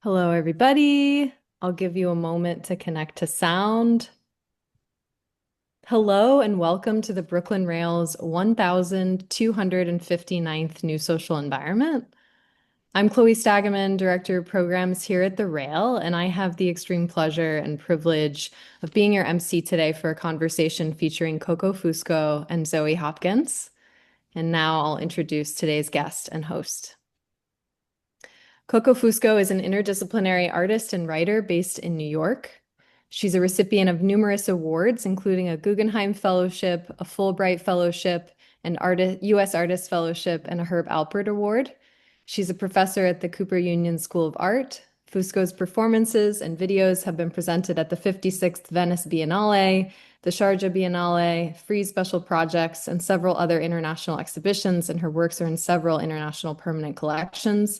Hello, everybody. I'll give you a moment to connect to sound. Hello, and welcome to the Brooklyn Rail's 1259th New Social Environment. I'm Chloe Stagaman, Director of Programs here at the Rail, and I have the extreme pleasure and privilege of being your MC today for a conversation featuring Coco Fusco and Zoë Hopkins. And now I'll introduce today's guest and host. Coco Fusco is an interdisciplinary artist and writer based in New York. She's a recipient of numerous awards, including a Guggenheim Fellowship, a Fulbright Fellowship, an U.S. Artist Fellowship, and a Herb Alpert Award. She's a professor at the Cooper Union School of Art. Fusco's performances and videos have been presented at the 56th Venice Biennale, the Sharjah Biennale, Frieze Special Projects, and several other international exhibitions, and her works are in several international permanent collections.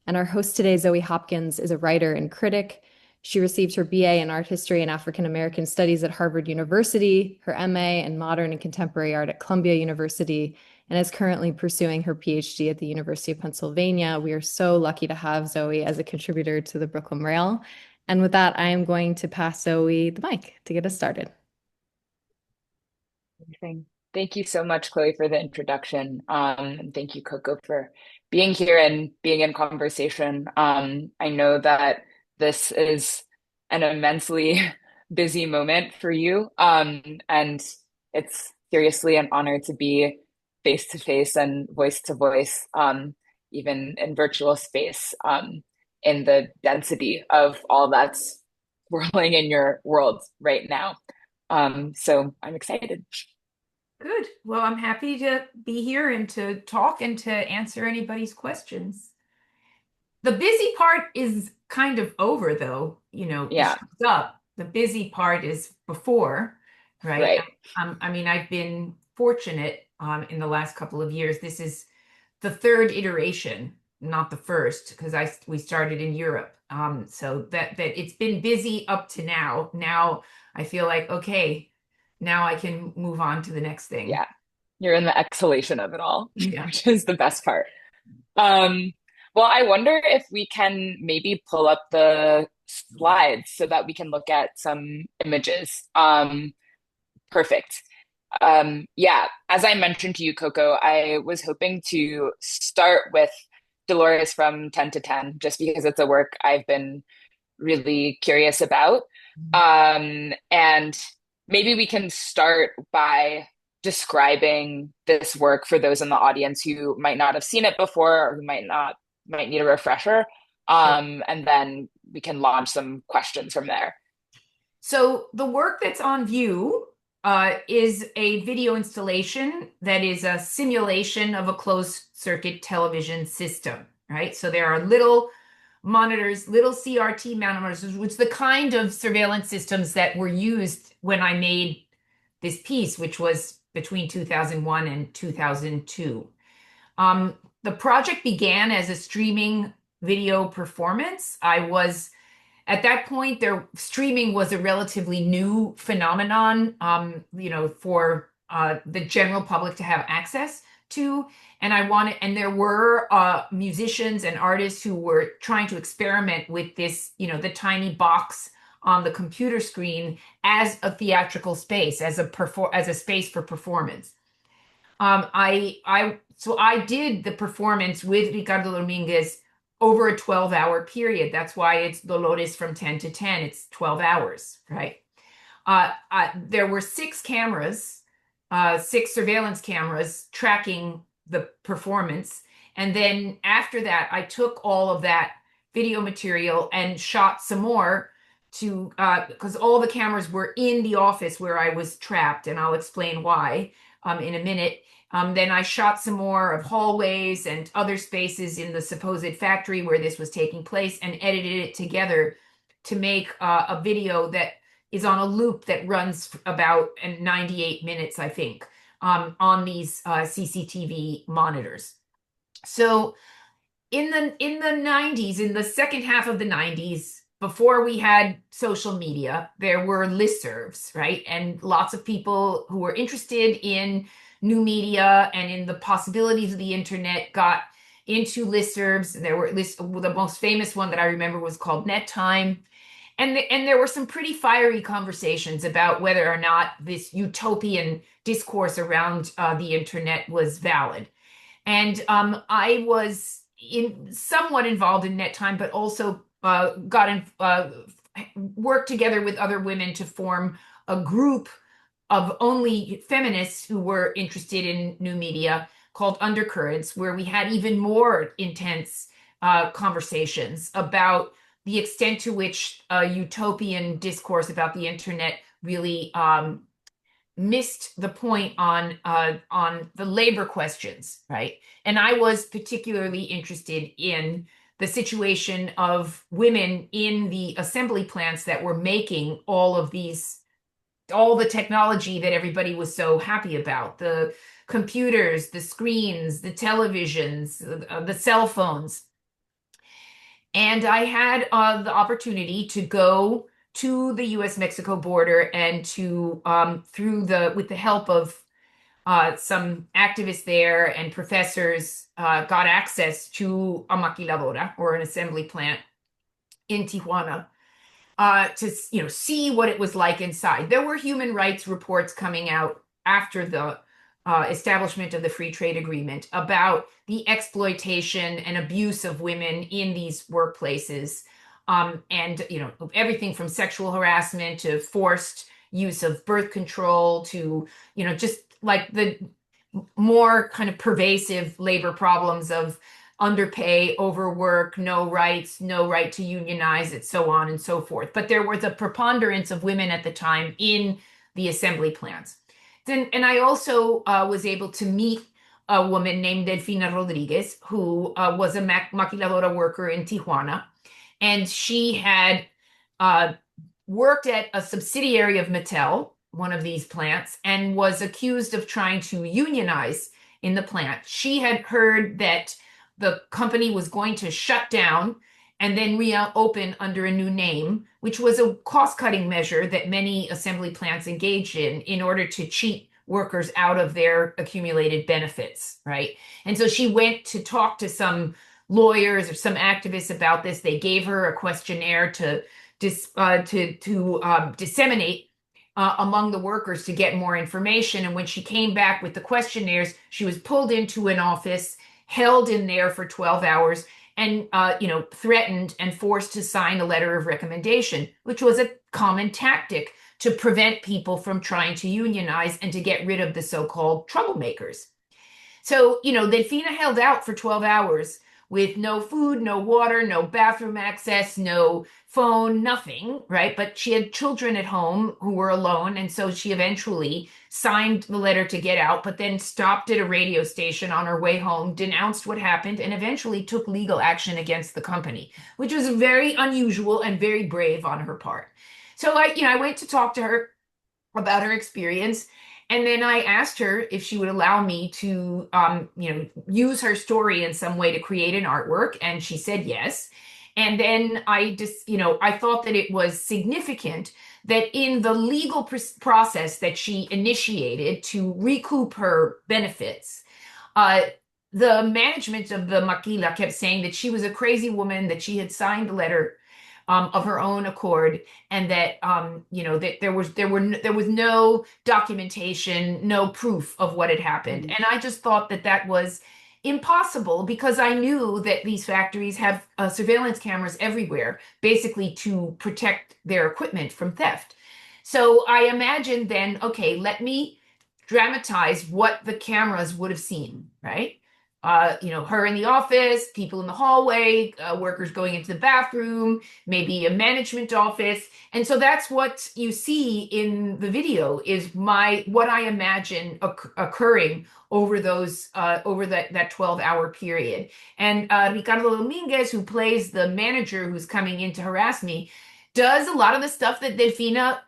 And our host today, Zoë Hopkins, is a writer and critic. She received her BA in Art History and African American Studies at Harvard University, her MA in Modern and Contemporary Art at Columbia University, and is currently pursuing her PhD at the University of Pennsylvania. We are so lucky to have Zoë as a contributor to the Brooklyn Rail. And with that, I am going to pass Zoë the mic to get us started. Amazing. Thank you so much, Chloe, for the introduction. And thank you, Coco, for being here and being in conversation. I know that this is an immensely busy moment for you. And it's seriously an honor to be face to face and voice to voice, even in virtual space, in the density of all that's swirling in your world right now. So I'm excited. Good. Well, I'm happy to be here and to talk and to answer anybody's questions. The busy part is kind of over, though. The Yeah, show's up. The busy part is before, right? right. I mean, I've been fortunate in the last couple of years. This is the third iteration, not the first, because we started in Europe. So that it's been busy up to now. Now I feel like, okay, now I can move on to the next thing. Yeah. You're in the exhalation of it all, Yeah. which is the best part. Um, well, I wonder if we can maybe pull up the slides so that we can look at some images. Perfect. Yeah, as I mentioned to you, Coco, I was hoping to start with Dolores from 10 to 10, just because it's a work I've been really curious about. And maybe we can start by describing this work for those in the audience who might not have seen it before or who might need a refresher. Sure. And then we can launch some questions from there. So the work that's on view is a video installation that is a simulation of a closed circuit television system, right? So there are little monitors, little CRT monitors, which is the kind of surveillance systems that were used when I made this piece, which was between 2001 and 2002. The project began as a streaming video performance. At that point, streaming was a relatively new phenomenon, for the general public to have access to. And there were musicians and artists who were trying to experiment with this, the tiny box on the computer screen as a theatrical space, as a space for performance. So I did the performance with Ricardo Dominguez over a 12-hour period. That's why it's Dolores from 10 to 10. It's 12 hours, right? There were six surveillance cameras tracking the performance. And then after that, I took all of that video material and shot some more because all the cameras were in the office where I was trapped, and I'll explain why in a minute. Then I shot some more of hallways and other spaces in the supposed factory where this was taking place and edited it together to make a video that is on a loop that runs about 98 minutes, I think, on these CCTV monitors. So in the 90s, in the second half of the 90s, before we had social media, there were listservs, right? And lots of people who were interested in new media and in the possibilities of the internet got into listservs. There were the most famous one that I remember was called Net Time. And there were some pretty fiery conversations about whether or not this utopian discourse around the internet was valid. And I was somewhat involved in Net Time, but also worked together with other women to form a group of only feminists who were interested in new media called Undercurrents, where we had even more intense conversations about the extent to which utopian discourse about the internet really missed the point on the labor questions, right? And I was particularly interested in the situation of women in the assembly plants that were making all the technology that everybody was so happy about, the computers, the screens, the televisions, the cell phones. And I had the opportunity to go to the U.S.-Mexico border and to, with the help of some activists there and professors, got access to a maquiladora, or an assembly plant in Tijuana, to see what it was like inside. There were human rights reports coming out after the establishment of the free trade agreement about the exploitation and abuse of women in these workplaces, and everything from sexual harassment to forced use of birth control to just like the more kind of pervasive labor problems of underpay, overwork, no rights, no right to unionize it, so on and so forth. But there was a preponderance of women at the time in the assembly plants. And I also was able to meet a woman named Delfina Rodriguez, who was a maquiladora worker in Tijuana. And she had worked at a subsidiary of Mattel, one of these plants, and was accused of trying to unionize in the plant. She had heard that the company was going to shut down and then reopen under a new name, which was a cost-cutting measure that many assembly plants engaged in order to cheat workers out of their accumulated benefits, right? And so she went to talk to some lawyers or some activists about this. They gave her a questionnaire to disseminate among the workers to get more information. And when she came back with the questionnaires, she was pulled into an office, held in there for 12 hours, and threatened and forced to sign a letter of recommendation, which was a common tactic to prevent people from trying to unionize and to get rid of the so-called troublemakers. So, Delfina held out for 12 hours with no food, no water, no bathroom access, no phone, nothing, right? But she had children at home who were alone. And so she eventually signed the letter to get out, but then stopped at a radio station on her way home, denounced what happened, and eventually took legal action against the company, which was very unusual and very brave on her part. So I went to talk to her about her experience. And then I asked her if she would allow me to, use her story in some way to create an artwork. And she said yes. And then I thought that it was significant that in the legal process that she initiated to recoup her benefits, the management of the maquila kept saying that she was a crazy woman, that she had signed the letter of her own accord, and that that there was no documentation, no proof of what had happened. And I just thought that was impossible, because I knew that these factories have surveillance cameras everywhere, basically to protect their equipment from theft. So I imagined then, okay, let me dramatize what the cameras would have seen, right? Her in the office, people in the hallway, workers going into the bathroom, maybe a management office. And so that's what you see in the video is what I imagine occurring over that 12-hour period. And Ricardo Dominguez, who plays the manager who's coming in to harass me, does a lot of the stuff that Delfina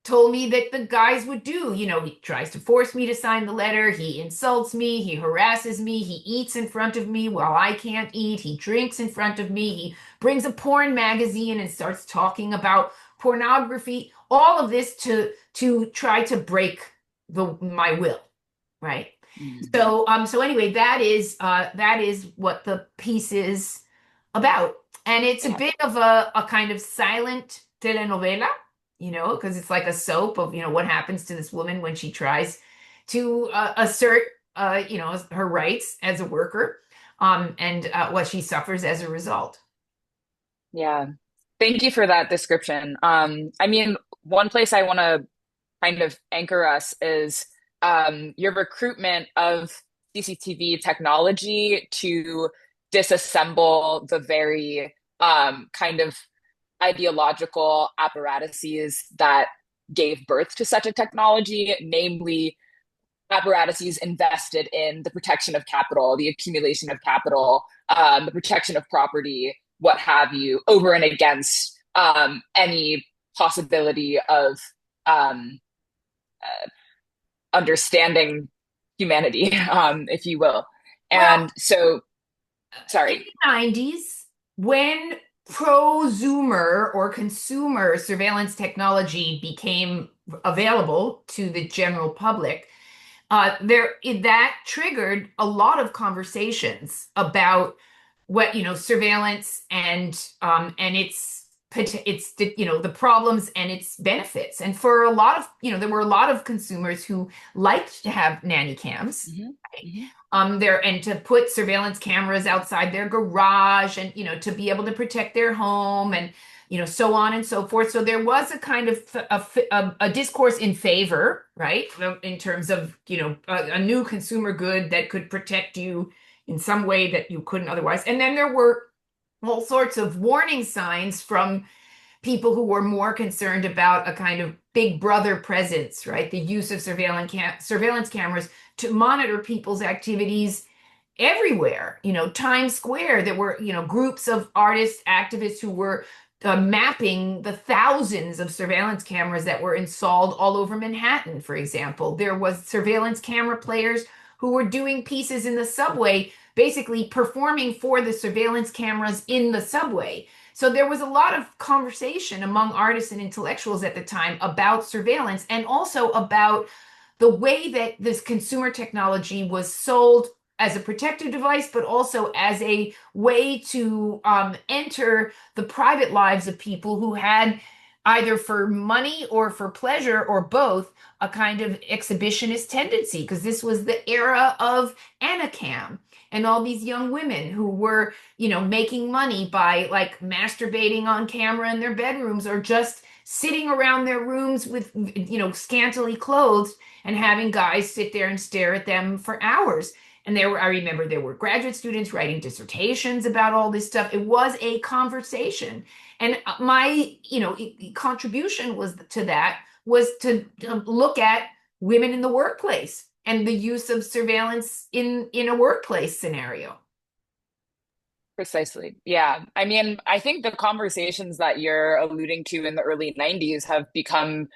told me that the guys would do. He tries to force me to sign the letter. He insults me. He harasses me. He eats in front of me while I can't eat. He drinks in front of me. He brings a porn magazine and starts talking about pornography. All of this to try to break my will, right? Mhm. So anyway, that is what the piece is about. And it's a Yeah. bit of a kind of silent telenovela, because it's like a soap of, what happens to this woman when she tries to assert, her rights as a worker, and what she suffers as a result. Yeah. Thank you for that description. I mean, one place I want to kind of anchor us is your recruitment of CCTV technology to disassemble the very kind of ideological apparatuses that gave birth to such a technology, namely apparatuses invested in the protection of capital, the accumulation of capital, the protection of property, what have you, over and against any possibility of um, understanding humanity, if you will. Well, And so, in sorry. the 90s, when prosumer or consumer surveillance technology became available to the general public, that triggered a lot of conversations about what surveillance and its the problems and its benefits. And for a lot of there were a lot of consumers who liked to have nanny cams. Mhm, mhm. There and to put surveillance cameras outside their garage, and to be able to protect their home, and so on and so forth. So there was a kind of a discourse in favor, right, in terms of a new consumer good that could protect you in some way that you couldn't otherwise. And then there were all sorts of warning signs from people who were more concerned about a kind of big brother presence, right? The use of surveillance cameras to monitor people's activities everywhere. Times Square, there were, groups of artists, activists who were mapping the thousands of surveillance cameras that were installed all over Manhattan, for example. There was surveillance camera players who were doing pieces in the subway, basically performing for the surveillance cameras in the subway. So there was a lot of conversation among artists and intellectuals at the time about surveillance, and also about the way that this consumer technology was sold as a protective device, but also as a way to enter the private lives of people who had, either for money or for pleasure or both, a kind of exhibitionist tendency, because this was the era of Anacam and all these young women who were, making money by like masturbating on camera in their bedrooms, or just sitting around their rooms with, scantily clothed, and having guys sit there and stare at them for hours. And I remember there were graduate students writing dissertations about all this stuff. It was a conversation. And my, contribution was to that was to look at women in the workplace and the use of surveillance in a workplace scenario. Precisely. Yeah. I mean, I think the conversations that you're alluding to in the early 90s have become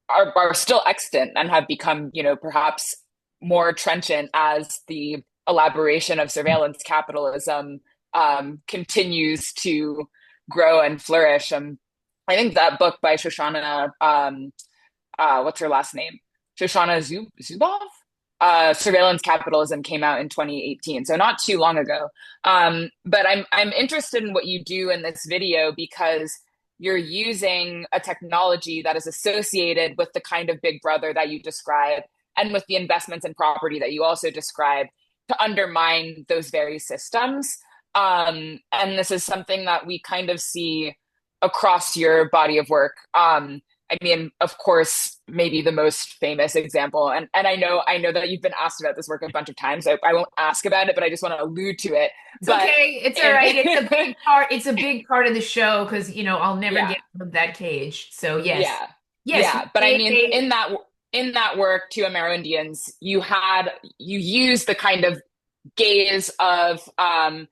are still extant and have become, perhaps more trenchant as the elaboration of surveillance capitalism continues to grow and flourish. I think that book by Shoshana, what's her last name? Shoshana Zuboff? Surveillance Capitalism came out in 2018, so not too long ago. But I'm interested in what you do in this video because you're using a technology that is associated with the kind of big brother that you describe and with the investments in property that you also describe to undermine those very systems. And this is something that we kind of see across your body of work. I mean, of course, maybe the most famous example, and I know that you've been asked about this work a bunch of times, so I won't ask about it, but I just want to allude to it. It's But okay. It's all and right. It's a big part. It's a big part of the show because, I'll never yeah, get out of that cage. So yes. yeah, Yes, yeah. But I mean, a in that work to Amerindians, you use the kind of gaze of a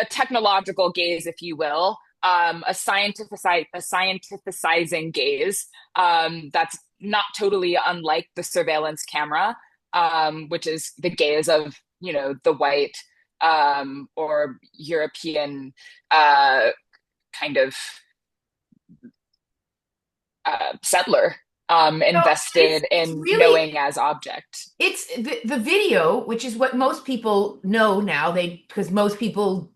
technological gaze, if you will, a scientificizing gaze that's not totally unlike the surveillance camera, which is the gaze of the white or European kind of settler invested It's in really knowing as object. it's the video, which is what most people know now, because most people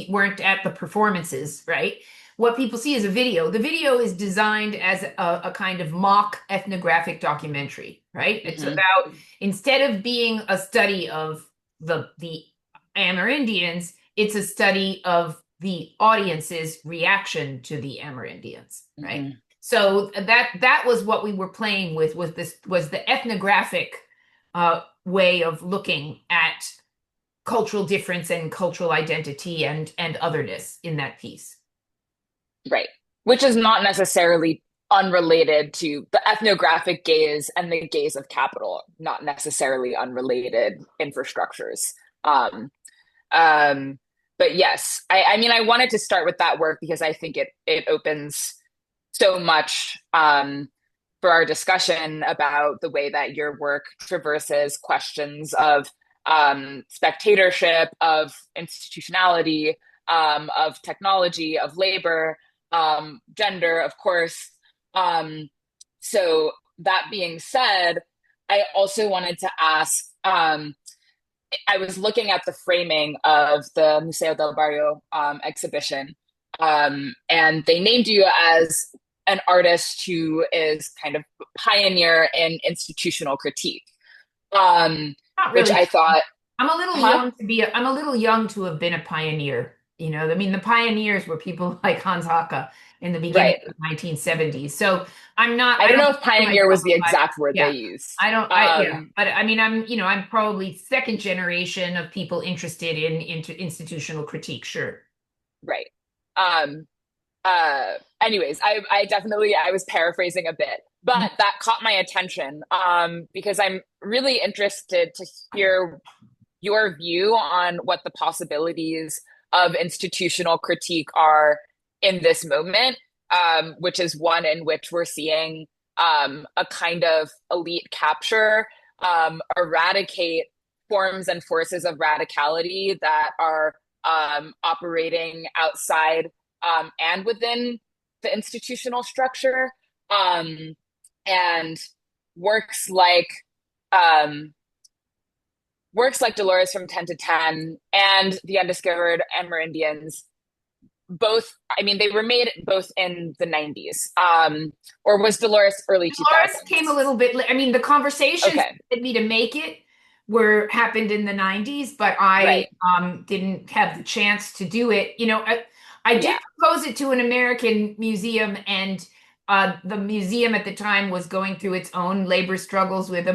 weren't at the performances, right? What people see is a video. The video is designed as a kind of mock ethnographic documentary, right? It's Hmm. about, instead of being a study of the Amerindians, it's a study of the audience's reaction to the Amerindians, right? Hmm. So that was what we were playing with, was the ethnographic way of looking at cultural difference and cultural identity and otherness in that piece. Right. Which is not necessarily unrelated to the ethnographic gaze and the gaze of capital, not necessarily unrelated infrastructures. Um, um, but yes, I mean, I wanted to start with that work because I think it opens so much for our discussion about the way that your work traverses questions of spectatorship, of institutionality, of technology, of labor, gender, of course. Um, so that being said, I also wanted to ask, I was looking at the framing of the Museo del Barrio exhibition, and they named you as an artist who is kind of pioneer in institutional critique, Not which really. I thought, I'm a little huh? young to be I'm a little young to have been a pioneer. I mean, the pioneers were people like Hans Haacke in the beginning Right. of the 1970s. So I I don't don't know if consider pioneer myself was a the pioneer. exact word they Yeah. used. I don't, yeah, but I mean, I'm probably second generation of people interested into institutional critique. Sure. Right. Um, anyways, I definitely, I was paraphrasing a bit, but that caught my attention, because I'm really interested to hear your view on what the possibilities of institutional critique are in this moment, which is one in which we're seeing a kind of elite capture, eradicate forms and forces of radicality that are operating outside and within the institutional structure. Um, and works like um, works like Dolores from 10 to 10 and The Undiscovered Amerindians, both, I mean, they were made both in the 90s. Or was Dolores early Dolores came a 2000s? little bit. I mean, the conversations Okay, that led me to make it were happened in the 90s, but I right. didn't have the chance to do it. I did Yeah. propose it to an American museum, and the museum at the time was going through its own labor struggles with a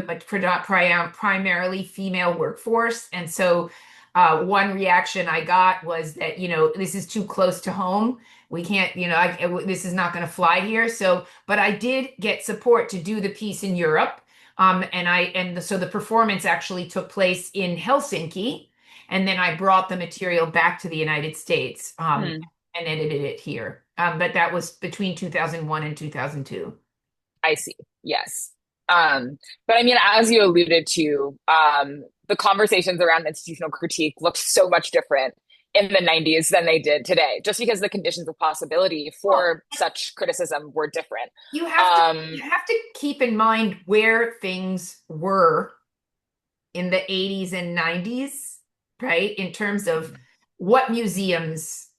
primarily female workforce, and so one reaction I got was that this is too close to home. We can't, this is not going to fly here. So, but I did get support to do the piece in Europe. So the performance actually took place in Helsinki, and then I brought the material back to the United States, Hmm. and edited it here. But that was between 2001 and 2002. I see. Yes. But I mean, as you alluded to, the conversations around institutional critique looked so much different in the 90s than they did today, just because the conditions of possibility Well, for such criticism were different. you Um, have to keep in mind where things were in the 80s and 90s, right? In terms of what museums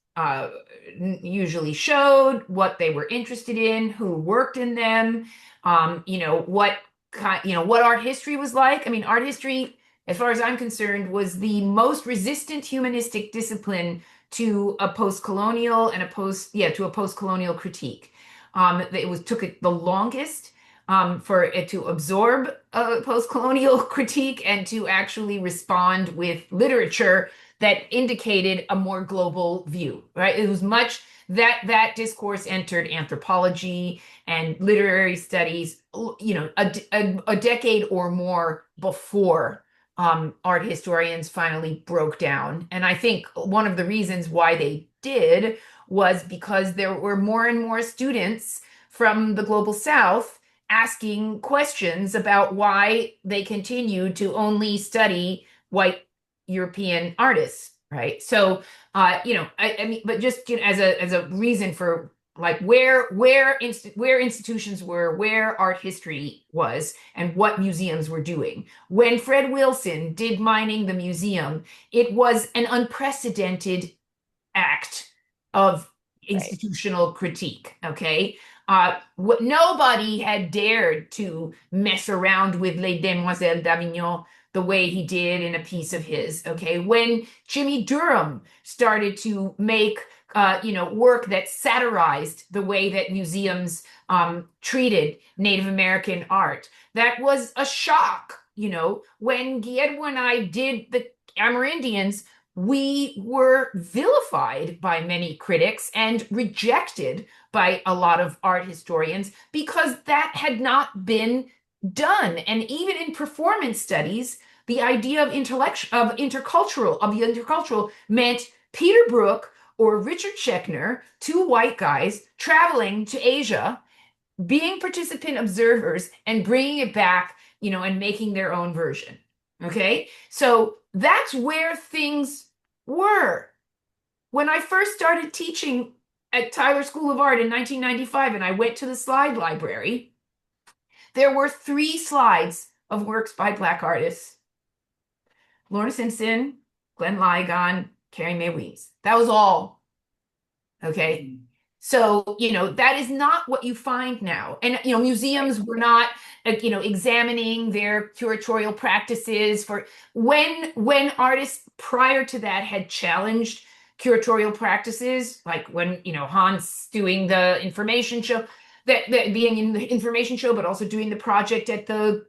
usually showed, what they were interested in, who worked in them, what art history was like. I mean, art history, as far as I'm concerned, was the most resistant humanistic discipline to a post-colonial and to a post-colonial critique. Took it the longest for it to absorb a post-colonial critique and to actually respond with literature that indicated a more global view, right? It was much that discourse entered anthropology and literary studies, a decade or more before art historians finally broke down. And I think one of the reasons why they did was because there were more and more students from the global South asking questions about why they continue to only study white European artists, right? So, I mean, but just as a reason for like where institutions were, where art history was, and what museums were doing. When Fred Wilson did Mining the Museum, it was an unprecedented act of Right. institutional critique. Okay. What nobody had dared to mess around with Les Demoiselles d'Avignon the way he did in a piece of his. Okay. When Jimmy Durham started to make work that satirized the way that museums treated Native American art, that was a shock. When Guillermo and I did the Amerindians, we were vilified by many critics and rejected by a lot of art historians because that had not been done. And even in performance studies, the idea of intercultural meant Peter Brook or Richard Schechner, two white guys traveling to Asia, being participant observers and bringing it back, and making their own version. Okay. So that's where things were. When I first started teaching at Tyler School of Art in 1995 and I went to the slide library, there were 3 slides of works by Black artists: Lorna Simpson, Glenn Ligon, Carrie Mae Weems. That was all. Okay. So, that is not what you find now. And, museums were not, examining their curatorial practices for when artists prior to that had challenged curatorial practices, like when, Hans doing the information show, that being in the information show, but also doing the project at the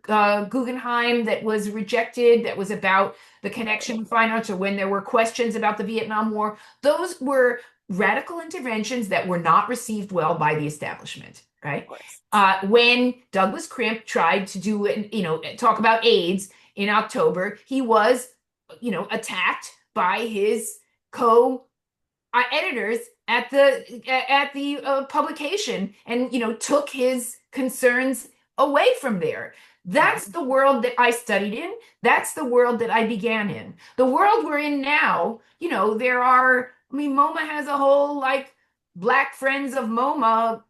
Guggenheim that was rejected, that was about the connection with fine arts, or when there were questions about the Vietnam War. Those were radical interventions that were not received well by the establishment, right? When Douglas Crimp tried to do it, talk about AIDS in October, he was, attacked by his co-editors at the publication, and took his concerns away from there. That's the world that I studied in. That's the world that I began in. The world we're in now, there are. MoMA has a whole Black Friends of MoMA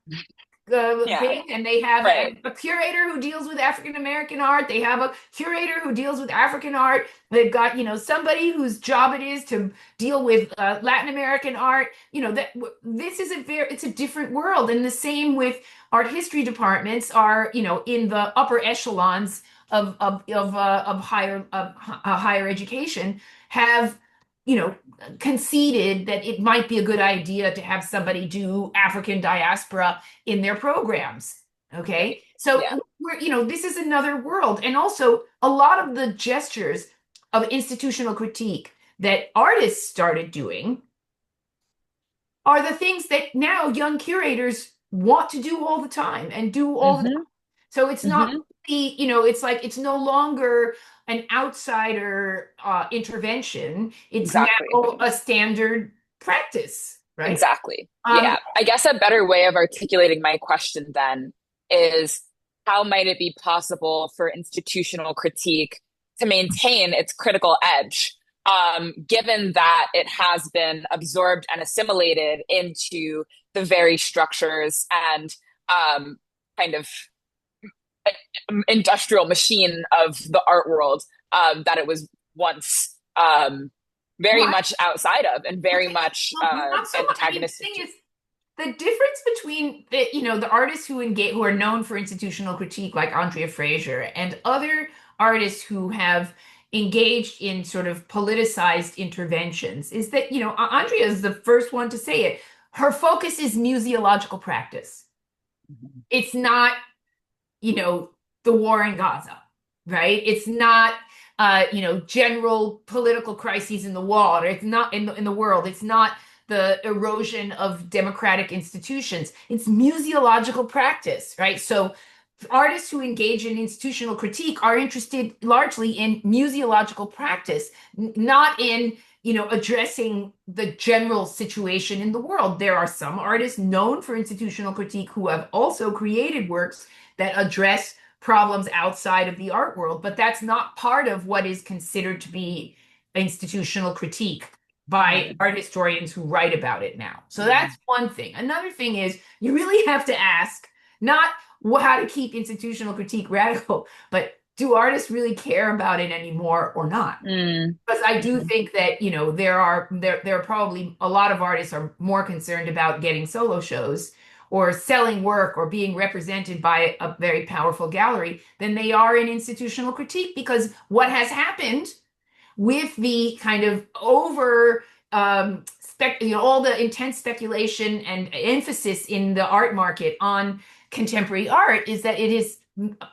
thing, and they have a curator who deals with African American art. They have a curator who deals with African art. They've got somebody whose job it is to deal with Latin American art. That this is it's a different world, and the same with art history departments are in the upper echelons of higher education have conceded that it might be a good idea to have somebody do African diaspora in their programs. Okay. So this is another world. And also a lot of the gestures of institutional critique that artists started doing are the things that now young curators want to do all the time and do all the time. So it's not it's no longer an outsider intervention. It's now a standard practice, right? Exactly. Yeah. I guess a better way of articulating my question then is, how might it be possible for institutional critique to maintain its critical edge, given that it has been absorbed and assimilated into the very structures and kind of industrial machine of the art world that it was once very much outside of, and very much antagonistic. The difference between the artists who are known for institutional critique, like Andrea Fraser, and other artists who have engaged in sort of politicized interventions, is that Andrea is the first one to say it. Her focus is museological practice. It's not the war in Gaza, right? It's not general political crises in the world. It's not in the world. It's not the erosion of democratic institutions. It's museological practice, right? So artists who engage in institutional critique are interested largely in museological practice, not in addressing the general situation in the world. There are some artists known for institutional critique who have also created works that address problems outside of the art world, but that's not part of what is considered to be institutional critique. by Mm. art historians who write about it now. So that's one thing. Another thing is you really have to ask not how to keep institutional critique radical, but do artists really care about it anymore or not? Mm. Because I do Mhm. think that, there are probably a lot of artists are more concerned about getting solo shows or selling work or being represented by a very powerful gallery than they are in institutional critique. Because what has happened with the kind of over all the intense speculation and emphasis in the art market on contemporary art is that it has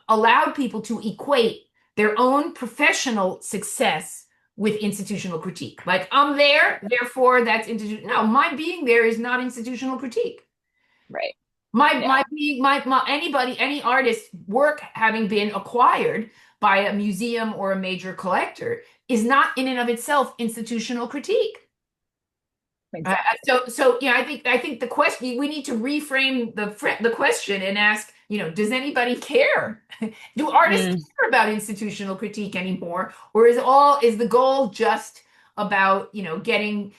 allowed people to equate their own professional success with institutional critique. Like, I'm there, therefore that's institutional. No, my being there is not institutional critique. Right. My Yeah. being any artist's work having been acquired by a museum or a major collector is not in and of itself institutional critique. Exactly. I think the question, we need to reframe the question and ask, does anybody care? Do artists Mm. care about institutional critique anymore, or is the goal just about getting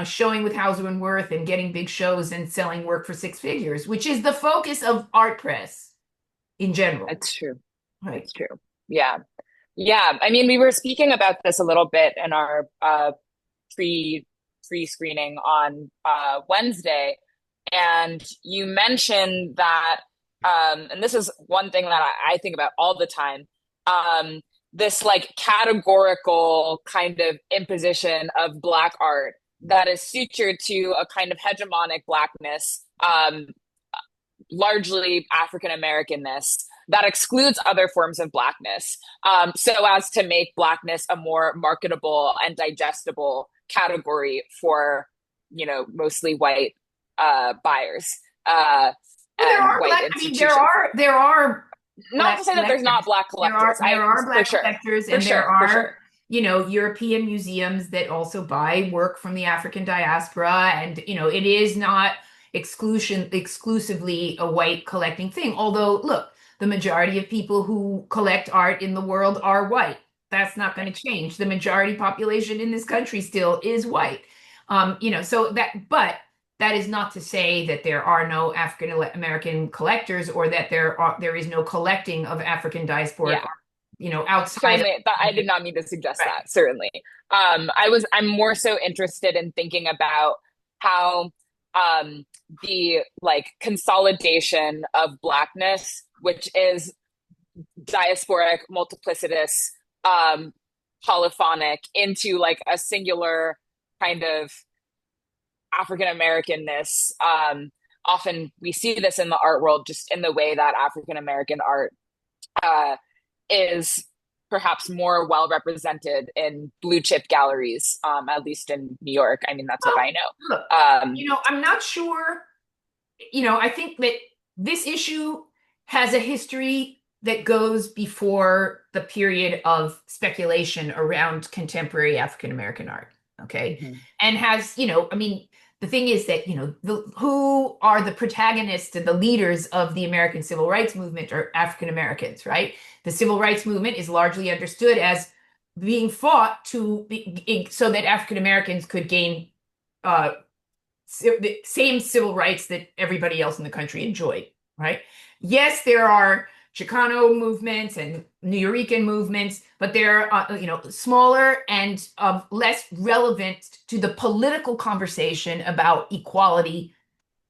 showing with Hauser and Wirth and getting big shows and selling work for six figures, which is the focus of art press in general, It's true. right? It's true. Yeah. Yeah. I mean, we were speaking about this a little bit in our pre screening on Wednesday, and you mentioned that, and this is one thing that I think about all the time, um, this like categorical kind of imposition of Black art that is sutured to a kind of hegemonic Blackness, largely African Americanness, that excludes other forms of Blackness, so as to make Blackness a more marketable and digestible category for, mostly white buyers, Well, there and are white black. I mean, institutions. there are Not black to say that there's not collectors. Black There collectors. are there are For black sure, collectors, for and there sure, for are, sure. European museums that also buy work from the African diaspora, and it is not exclusively a white collecting thing. Although, look, the majority of people who collect art in the world are white. That's not going to change. The majority population in this country still is white. But that is not to say that there are no African American collectors, or that there is no collecting of African diasporic Yeah. art, outside of, Certainly, I did not mean to suggest right. that. Certainly, I'm more so interested in thinking about how, the like consolidation of Blackness, which is diasporic, multiplicitous, um, polyphonic, into like a singular kind of African Americanness. Often we see this in the art world, just in the way that African American art uh, is perhaps more well represented in blue chip galleries, at least in New York. I mean, that's what Well, I know. look, I'm not sure. I think that this issue has a history that goes before the period of speculation around contemporary African American art. Okay. Mhm. And has, I mean, the thing is that, who are the protagonists and the leaders of the American Civil Rights Movement are African Americans, right? The Civil Rights Movement is largely understood as being fought so that African Americans could gain uh, the same civil rights that everybody else in the country enjoyed, right? Yes, there are Chicano movements and Nuyorican movements, but they're smaller and less relevant to the political conversation about equality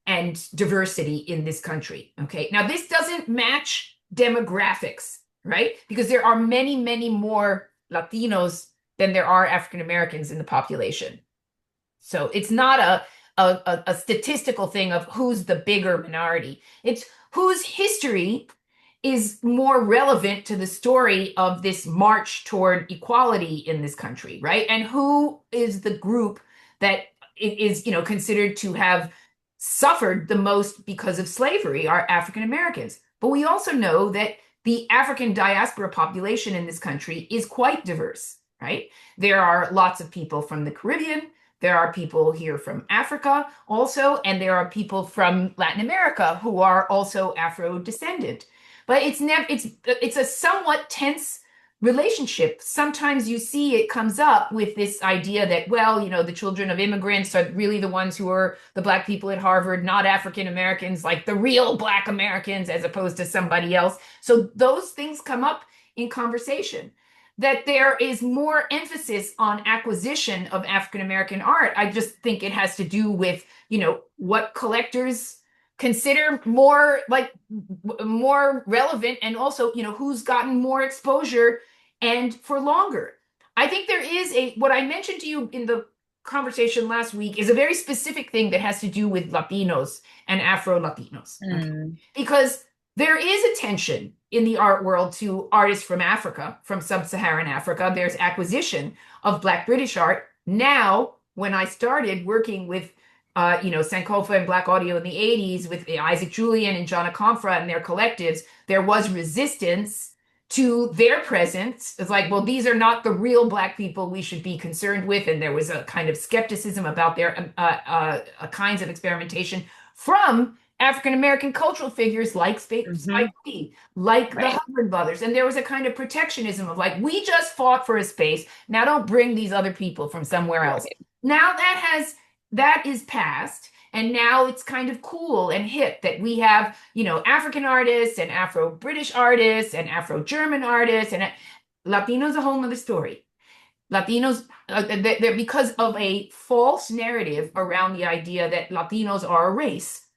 and diversity in this country. Okay, now this doesn't match demographics, right? Because there are many, many more Latinos than there are African Americans in the population. So it's not a statistical thing of who's the bigger minority. It's whose history is more relevant to the story of this march toward equality in this country, right? And who is the group that is, considered to have suffered the most because of slavery are African Americans. But we also know that the African diaspora population in this country is quite diverse, right? There are lots of people from the Caribbean. There are people here from Africa also, and there are people from Latin America who are also Afro descendant. But it's a somewhat tense relationship. Sometimes you see it comes up with this idea that, well, the children of immigrants are really the ones who are the Black people at Harvard, not African Americans, like the real Black Americans, as opposed to somebody else. So those things come up in conversation. That there is more emphasis on acquisition of African American art. I just think it has to do with, what collectors consider more relevant, and also, who's gotten more exposure and for longer. I think there is what I mentioned to you in the conversation last week is a very specific thing that has to do with Latinos and Afro-Latinos. Okay? Because there is a tension in the art world to artists from Africa, from sub-Saharan Africa. There's acquisition of Black British art. Now, when I started working with Sankofa and Black Audio in the 80s with Isaac Julian and John Akomfra and their collectives, there was resistance to their presence. It's like, well, these are not the real Black people we should be concerned with. And there was a kind of skepticism about their kinds of experimentation from African-American cultural figures like Spike Lee, like the Hubbard brothers. And there was a kind of protectionism of like, we just fought for a space. Now don't bring these other people from somewhere else. Now that is past. And now it's kind of cool and hip that we have, African artists and Afro-British artists and Afro-German artists, and Latinos a whole other story. Latinos, they're because of a false narrative around the idea that Latinos are a race,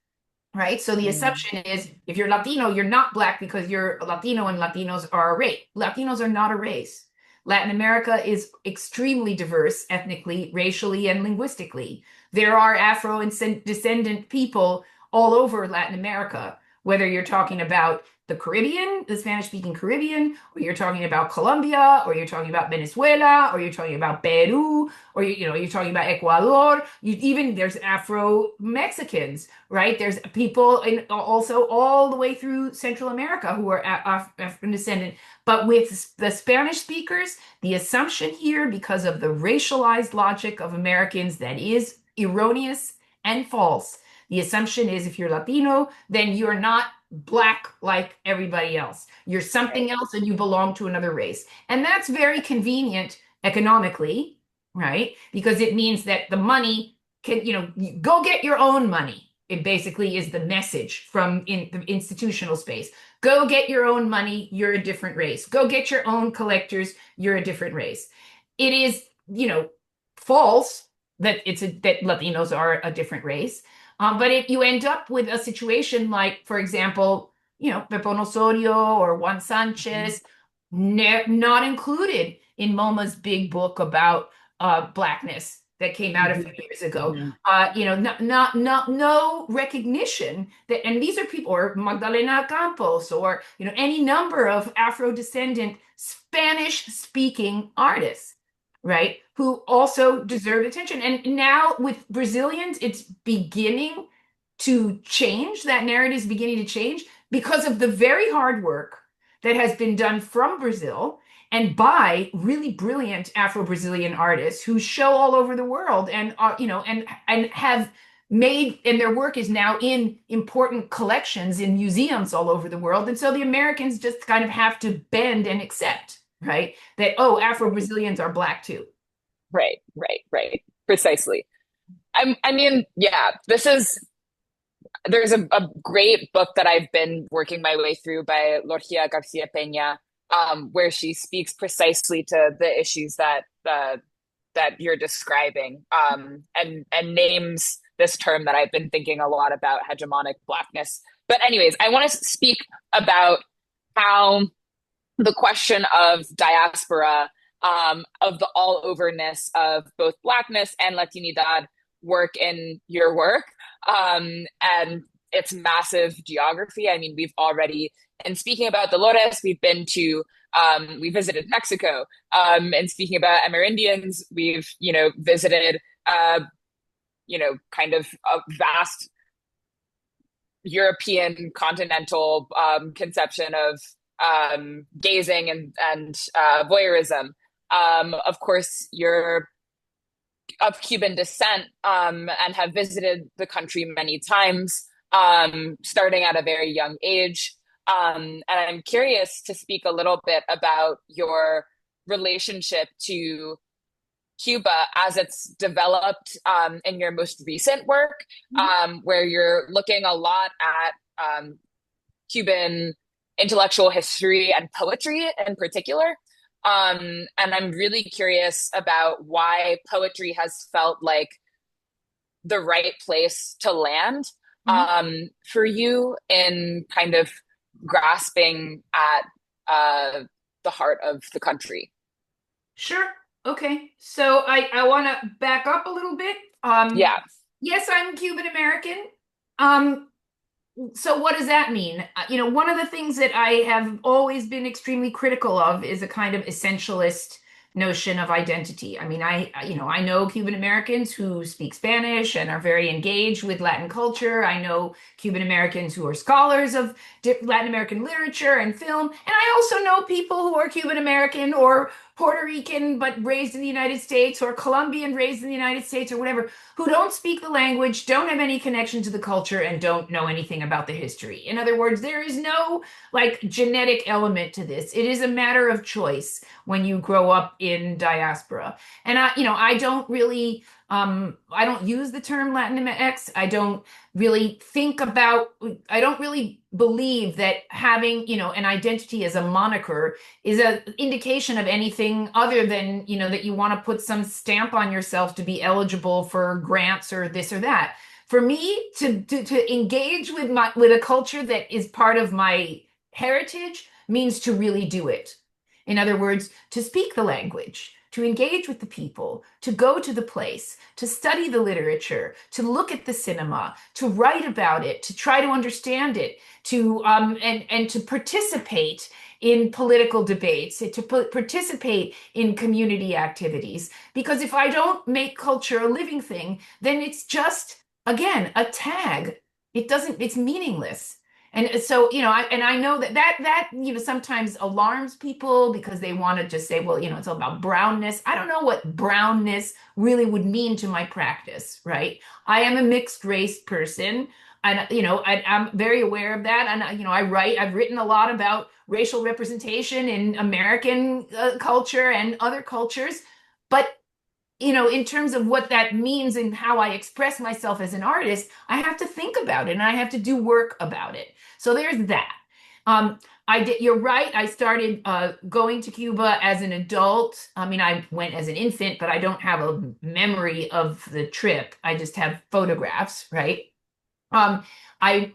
right? So the assumption is if you're Latino, you're not Black because you're Latino and Latinos are a race. Latinos are not a race. Latin America is extremely diverse ethnically, racially, and linguistically. There are Afro and descendant people all over Latin America, whether you're talking about the Caribbean, the Spanish-speaking Caribbean, or you're talking about Colombia, or you're talking about Venezuela, or you're talking about Peru, or you're talking about Ecuador. There's Afro-Mexicans, right? There's people also all the way through Central America who are African descendant. But with the Spanish speakers, the assumption here, because of the racialized logic of Americans that is erroneous and false, the assumption is if you're Latino, then you're not Black like everybody else. You're something else and you belong to another race. And that's very convenient economically, right? Because it means that the money can, go get your own money. It basically is the message from in the institutional space. Go get your own money, you're a different race. Go get your own collectors, you're a different race. It is, false that that Latinos are a different race. But you end up with a situation like, for example, Pepón Osorio or Juan Sanchez, not included in MoMA's big book about Blackness that came out a few years ago. No recognition that, and these are people, or Magdalena Campos, or any number of Afro-descendant Spanish-speaking artists, right, who also deserve attention. And now with Brazilians, it's beginning to change. That narrative is beginning to change because of the very hard work that has been done from Brazil and by really brilliant Afro-Brazilian artists who show all over the world and and have made, and their work is now in important collections in museums all over the world. And so the Americans just kind of have to bend and accept, right, that, oh, Afro-Brazilians are Black too. Right. Precisely. There's a great book that I've been working my way through by Lorgia Garcia Peña, where she speaks precisely to the issues that you're describing, and names this term that I've been thinking a lot about, hegemonic Blackness. But anyways, I want to speak about how the question of diaspora, of the all-overness of both Blackness and Latinidad work in your work, and its massive geography. I mean, we've already, in speaking about Dolores, we visited Mexico. And speaking about Amerindians, we've, visited, kind of a vast European continental conception of gazing and voyeurism. Of course, you're of Cuban descent, and have visited the country many times, starting at a very young age. And I'm curious to speak a little bit about your relationship to Cuba as it's developed in your most recent work, where you're looking a lot at Cuban intellectual history and poetry in particular. And I'm really curious about why poetry has felt like the right place to land for you in kind of grasping at the heart of the country. Sure. Okay. So I want to back up a little bit. Yeah. Yes, I'm Cuban American. Um, so what does that mean? One of the things that I have always been extremely critical of is a kind of essentialist notion of identity. I mean, I know Cuban Americans who speak Spanish and are very engaged with Latin culture. I know Cuban Americans who are scholars of Latin American literature and film. And I also know people who are Cuban American or Puerto Rican but raised in the United States, or Colombian raised in the United States, or whatever, who don't speak the language, don't have any connection to the culture, and don't know anything about the history. In other words, there is no like genetic element to this. It is a matter of choice when you grow up in diaspora. And I don't really I don't use the term Latinx. I don't really believe that having, an identity as a moniker is an indication of anything other than, that you want to put some stamp on yourself to be eligible for grants or this or that. For me to engage with a culture that is part of my heritage means to really do it. In other words, to speak the language, to engage with the people, to go to the place, to study the literature, to look at the cinema, to write about it, to try to understand it, to and to participate in political debates, to participate in community activities. Because if I don't make culture a living thing, then it's just, again, a tag. It's meaningless. And so, I know that sometimes alarms people because they want to just say, well, it's all about brownness. I don't know what brownness really would mean to my practice, right? I am a mixed race person, and I'm very aware of that. And I've written a lot about racial representation in American culture and other cultures, but in terms of what that means and how I express myself as an artist, I have to think about it and I have to do work about it. So there's that. You're right. I started going to Cuba as an adult. I mean, I went as an infant, but I don't have a memory of the trip. I just have photographs, right? I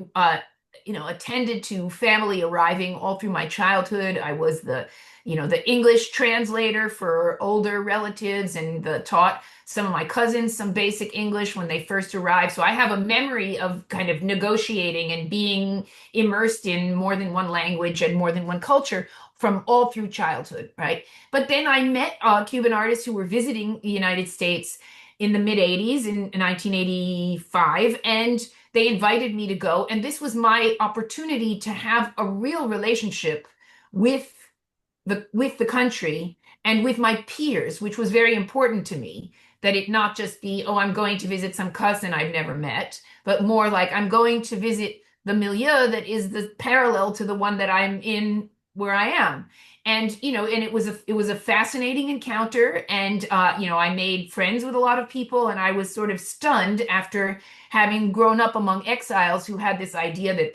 attended to family arriving all through my childhood. I was the English translator for older relatives and taught some of my cousins some basic English when they first arrived. So I have a memory of kind of negotiating and being immersed in more than one language and more than one culture from all through childhood, right? But then I met Cuban artists who were visiting the United States in the mid 80s, in 1985, and they invited me to go. And this was my opportunity to have a real relationship with the country and with my peers, which was very important to me, that it not just be, oh, I'm going to visit some cousin I've never met, but more like I'm going to visit the milieu that is the parallel to the one that I'm in where I am. And and it was a fascinating encounter, and I made friends with a lot of people, and I was sort of stunned after having grown up among exiles who had this idea that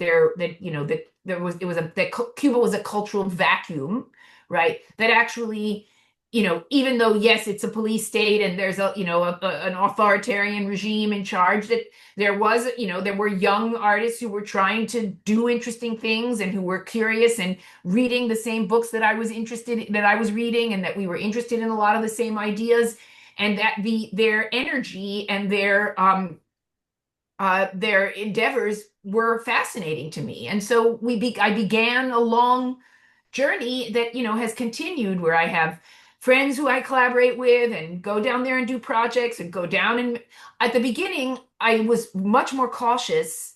Cuba was a cultural vacuum, right? That actually, even though, yes, it's a police state and there's an authoritarian regime in charge, that there were young artists who were trying to do interesting things and who were curious and reading the same books that I was reading, and that we were interested in a lot of the same ideas, and that their energy and their endeavors were fascinating to me. And so I began a long journey that has continued, where I have friends who I collaborate with and go down there and do projects and go down. And at the beginning, I was much more cautious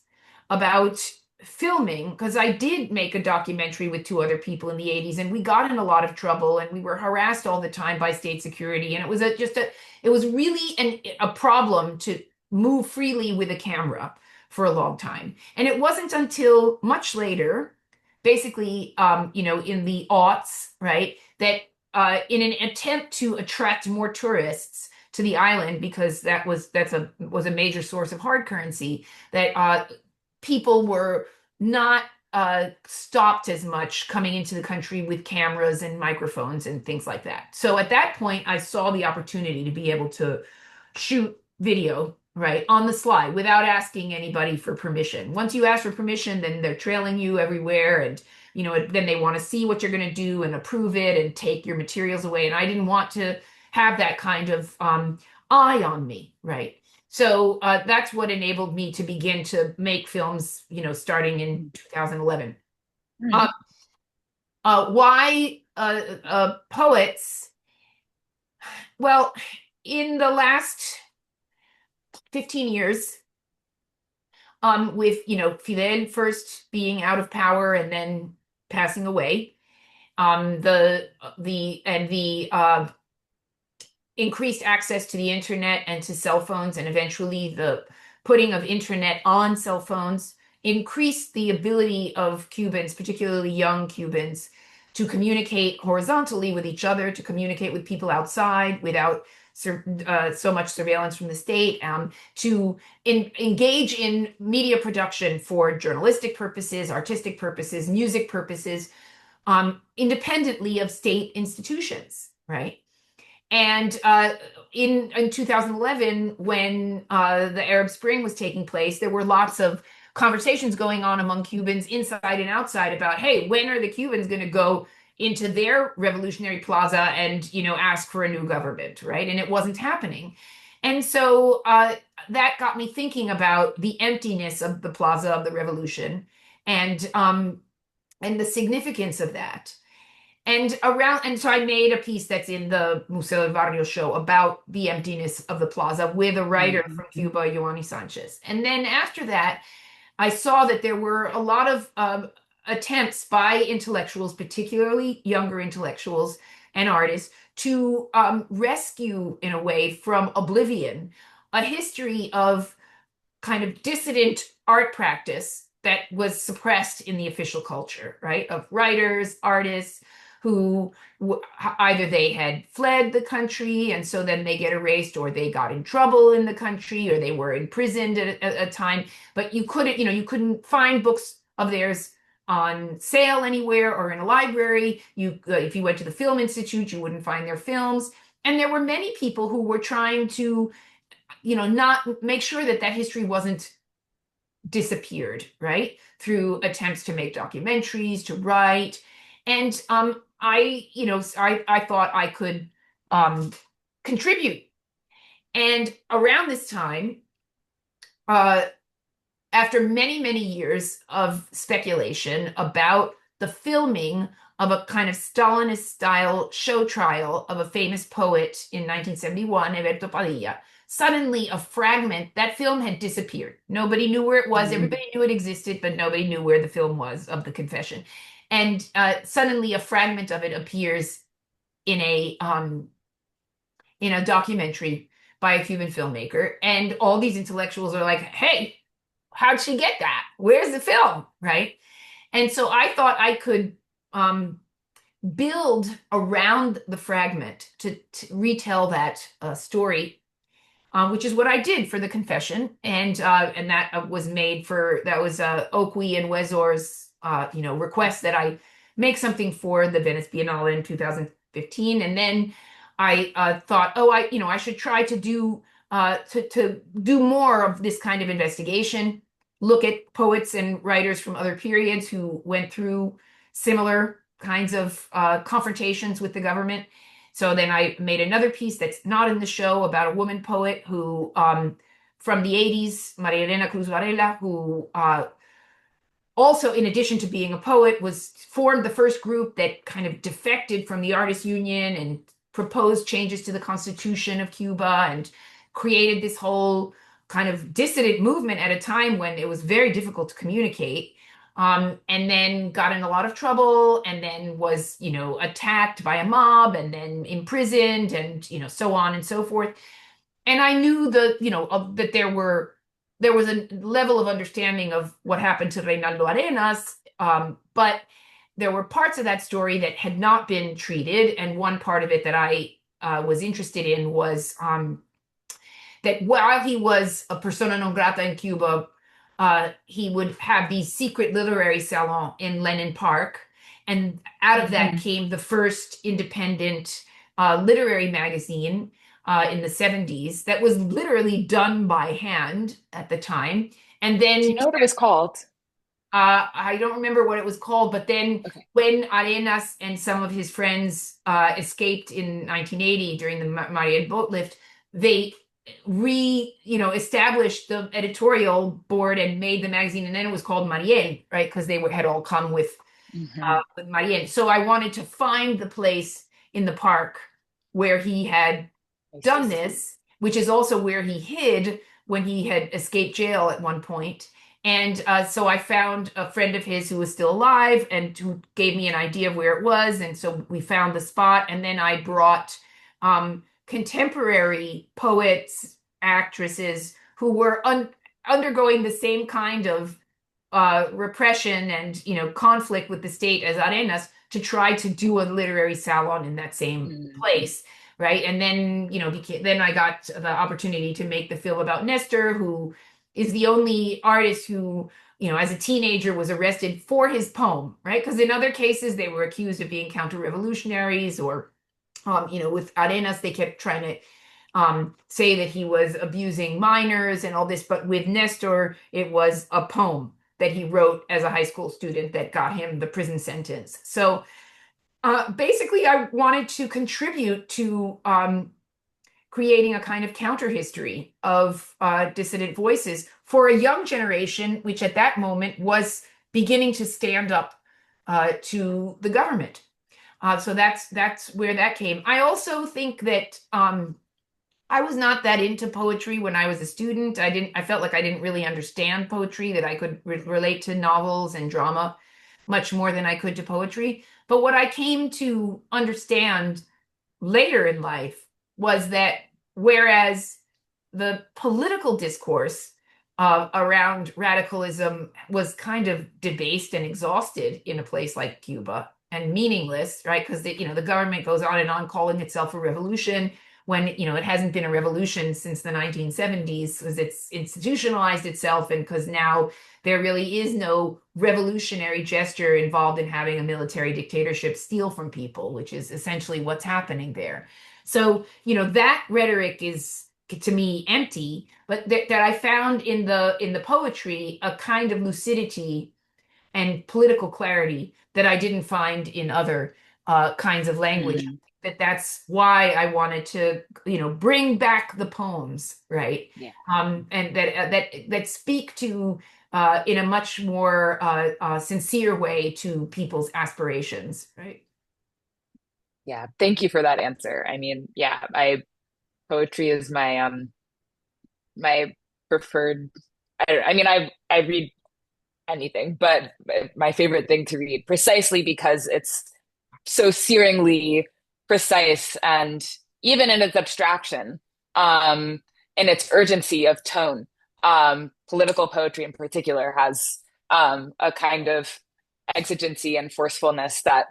about filming, because I did make a documentary with two other people in the 80s, and we got in a lot of trouble and we were harassed all the time by state security. And it was really a problem to move freely with a camera for a long time. And it wasn't until much later basically, in the aughts, right, that in an attempt to attract more tourists to the island, because was a major source of hard currency, that people were not stopped as much coming into the country with cameras and microphones and things like that. So at that point, I saw the opportunity to be able to shoot video, right, on the slide without asking anybody for permission. Once you ask for permission, then they're trailing you everywhere, and then they want to see what you're going to do and approve it and take your materials away. And I didn't want to have that kind of eye on me, right? So that's what enabled me to begin to make films, starting in 2011. Mm. Why poets? Well, in the last 15 years, with Fidel first being out of power and then passing away, the increased access to the internet and to cell phones, and eventually the putting of internet on cell phones, increased the ability of Cubans, particularly young Cubans, to communicate horizontally with each other, to communicate with people outside without so much surveillance from the state, to engage in media production for journalistic purposes, artistic purposes, music purposes, independently of state institutions, right? And in 2011, when the Arab Spring was taking place, there were lots of conversations going on among Cubans inside and outside about, hey, when are the Cubans going to go into their revolutionary plaza and ask for a new government, right? And it wasn't happening. And so that got me thinking about the emptiness of the Plaza of the Revolution, and the significance of that. And so I made a piece that's in the Museo del Barrio show about the emptiness of the plaza with a writer from Cuba, Yoani Sanchez. And then after that, I saw that there were a lot of attempts by intellectuals, particularly younger intellectuals and artists, to rescue, in a way, from oblivion, a history of kind of dissident art practice that was suppressed in the official culture, right? Of writers, artists who either they had fled the country and so then they get erased, or they got in trouble in the country, or they were imprisoned at a time. But you couldn't find books of theirs on sale anywhere or in a library. If you went to the Film Institute, you wouldn't find their films. And there were many people who were trying to, not make sure that history wasn't disappeared, right? Through attempts to make documentaries, to write. And I thought I could contribute. And around this time, after many, many years of speculation about the filming of a kind of Stalinist style show trial of a famous poet in 1971, Alberto Padilla, suddenly a fragment, that film had disappeared. Nobody knew where it was. Everybody knew it existed, but nobody knew where the film was of the confession. And suddenly a fragment of it appears in a documentary by a Cuban filmmaker. And all these intellectuals are like, hey, how'd she get that? Where's the film, right? And so I thought I could build around the fragment to retell that story, which is what I did for the confession. And that was Okwi and Wezor's request that I make something for the Venice Biennale in 2015. And then I thought, I should try to do more of this kind of investigation, look at poets and writers from other periods who went through similar kinds of confrontations with the government. So then I made another piece that's not in the show about a woman poet who, from the 80s, Maria Elena Cruz Varela, who also, in addition to being a poet, formed the first group that kind of defected from the Artists Union and proposed changes to the Constitution of Cuba and created this whole kind of dissident movement at a time when it was very difficult to communicate, and then got in a lot of trouble, and then was, attacked by a mob, and then imprisoned, and, so on and so forth. And I knew that there was a level of understanding of what happened to Reinaldo Arenas But there were parts of that story that had not been treated. And one part of it that I was interested in was that while he was a persona non grata in Cuba, he would have these secret literary salons in Lenin Park. And out of that came the first independent literary magazine in the 70s that was literally done by hand at the time. And then Do you know what it was called? I don't remember what it was called, but then when Arenas and some of his friends escaped in 1980 during the Mariel boat lift, they established the editorial board and made the magazine, and then it was called Mariel, right? Because they had all come with Mariel. So I wanted to find the place in the park where he had done this, which is also where he hid when he had escaped jail at one point. And so I found a friend of his who was still alive and who gave me an idea of where it was. And so we found the spot. And then I brought contemporary poets, actresses who were undergoing the same kind of repression and conflict with the state as Arenas to try to do a literary salon in that same place. Right. And then, then I got the opportunity to make the film about Nestor, who is the only artist who, as a teenager was arrested for his poem, right? Because in other cases, they were accused of being counter-revolutionaries or, with Arenas, they kept trying to say that he was abusing minors and all this. But with Nestor, it was a poem that he wrote as a high school student that got him the prison sentence. So basically, I wanted to contribute to creating a kind of counter history of dissident voices for a young generation, which at that moment was beginning to stand up to the government. So that's where that came. I also think that I was not that into poetry when I was a student. I felt like I didn't really understand poetry, that I could relate to novels and drama much more than I could to poetry. But what I came to understand later in life was that whereas the political discourse around radicalism was kind of debased and exhausted in a place like Cuba and meaningless, right? Because the government goes on and on calling itself a revolution when it hasn't been a revolution since the 1970s, because it's institutionalized itself, and because now there really is no revolutionary gesture involved in having a military dictatorship steal from people, which is essentially what's happening there. So, that rhetoric is, to me, empty, but that I found in the poetry a kind of lucidity and political clarity that I didn't find in other kinds of language. That's why I wanted to, bring back the poems, right? Yeah. And that speak to in a much more sincere way to people's aspirations, right? Yeah, thank you for that answer. I mean, yeah, poetry is my preferred. I read anything, but my favorite thing to read, precisely because it's so searingly precise, and even in its abstraction, in its urgency of tone. Political poetry in particular has a kind of exigency and forcefulness that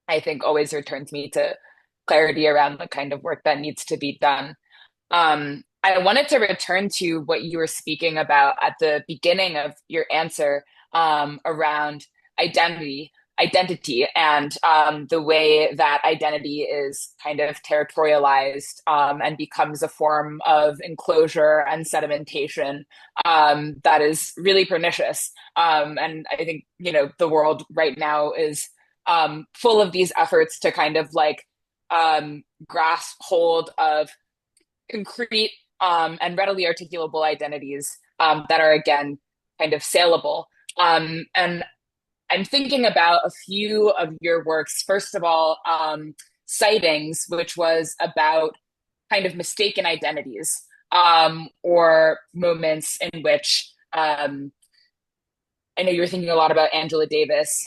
I think always returns me to clarity around the kind of work that needs to be done. I wanted to return to what you were speaking about at the beginning of your answer around identity, and the way that identity is kind of territorialized and becomes a form of enclosure and sedimentation that is really pernicious. And I think, the world right now is full of these efforts to kind of grasp hold of concrete and readily articulable identities that are, again, kind of saleable. And I'm thinking about a few of your works. First of all, Sightings, which was about kind of mistaken identities or moments in which I know you were thinking a lot about Angela Davis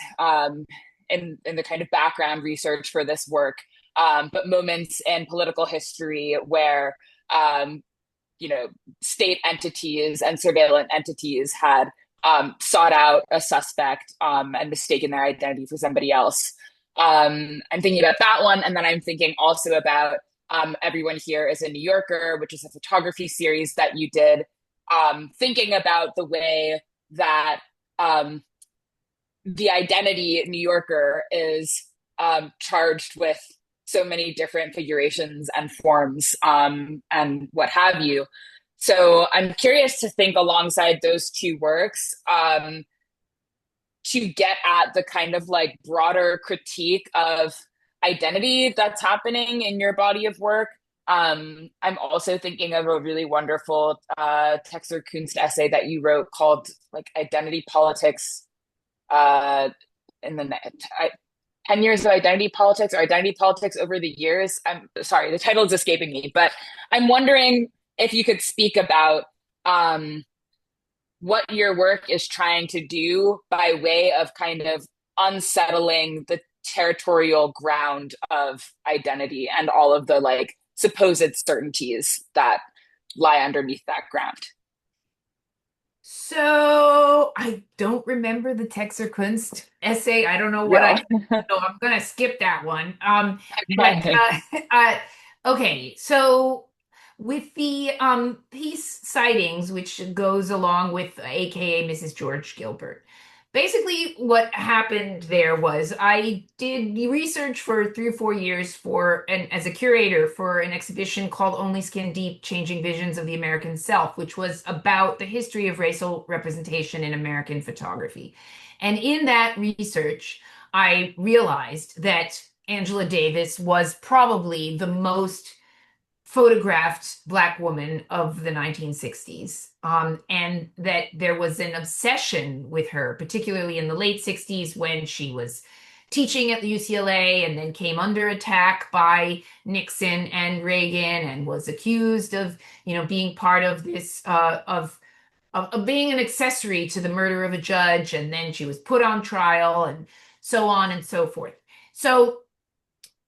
in the kind of background research for this work, but moments in political history where state entities and surveillance entities had sought out a suspect and mistaken their identity for somebody else. I'm thinking about that one, and then I'm thinking also about Everyone Here is a New Yorker, which is a photography series that you did, thinking about the way that the identity New Yorker is charged with so many different figurations and forms and what have you. So I'm curious to think alongside those two works to get at the kind of like broader critique of identity that's happening in your body of work. I'm also thinking of a really wonderful Texer Kunst essay that you wrote called like Identity Politics in the 10 years of identity politics or identity politics over the years. I'm sorry, the title is escaping me, but I'm wondering if you could speak about what your work is trying to do by way of kind of unsettling the territorial ground of identity and all of the like supposed certainties that lie underneath that ground. So I don't remember the Texer Kunst essay. I don't know what Yeah. so I'm gonna skip that one. But okay, so with the piece sightings, which goes along with AKA Mrs. George Gilbert. Basically, what happened there was I did research for 3 or 4 years as a curator for an exhibition called Only Skin Deep: Changing Visions of the American Self, which was about the history of racial representation in American photography. And in that research, I realized that Angela Davis was probably the most photographed Black woman of the 1960s, and that there was an obsession with her, particularly in the late 60s when she was teaching at the UCLA and then came under attack by Nixon and Reagan and was accused of, being part of this, of being an accessory to the murder of a judge. And then she was put on trial and so on and so forth. So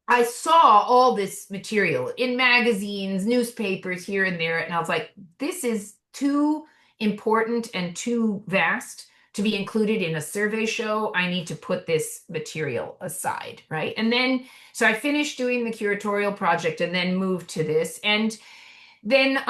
I saw all this material in magazines, newspapers here and there, and I was like, this is too important and too vast to be included in a survey show. I need to put this material aside, right? And then, so I finished doing the curatorial project and then moved to this. And then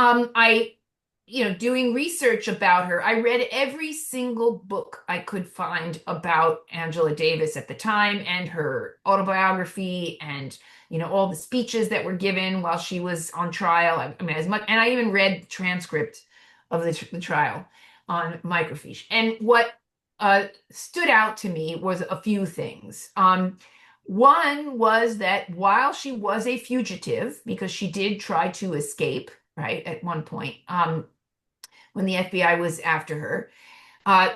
doing research about her, I read every single book I could find about Angela Davis at the time and her autobiography and, all the speeches that were given while she was on trial. I mean, as much, and I even read the transcript of the trial on microfiche. And what stood out to me was a few things. One was that while she was a fugitive, because she did try to escape, right, at one point, when the FBI was after her.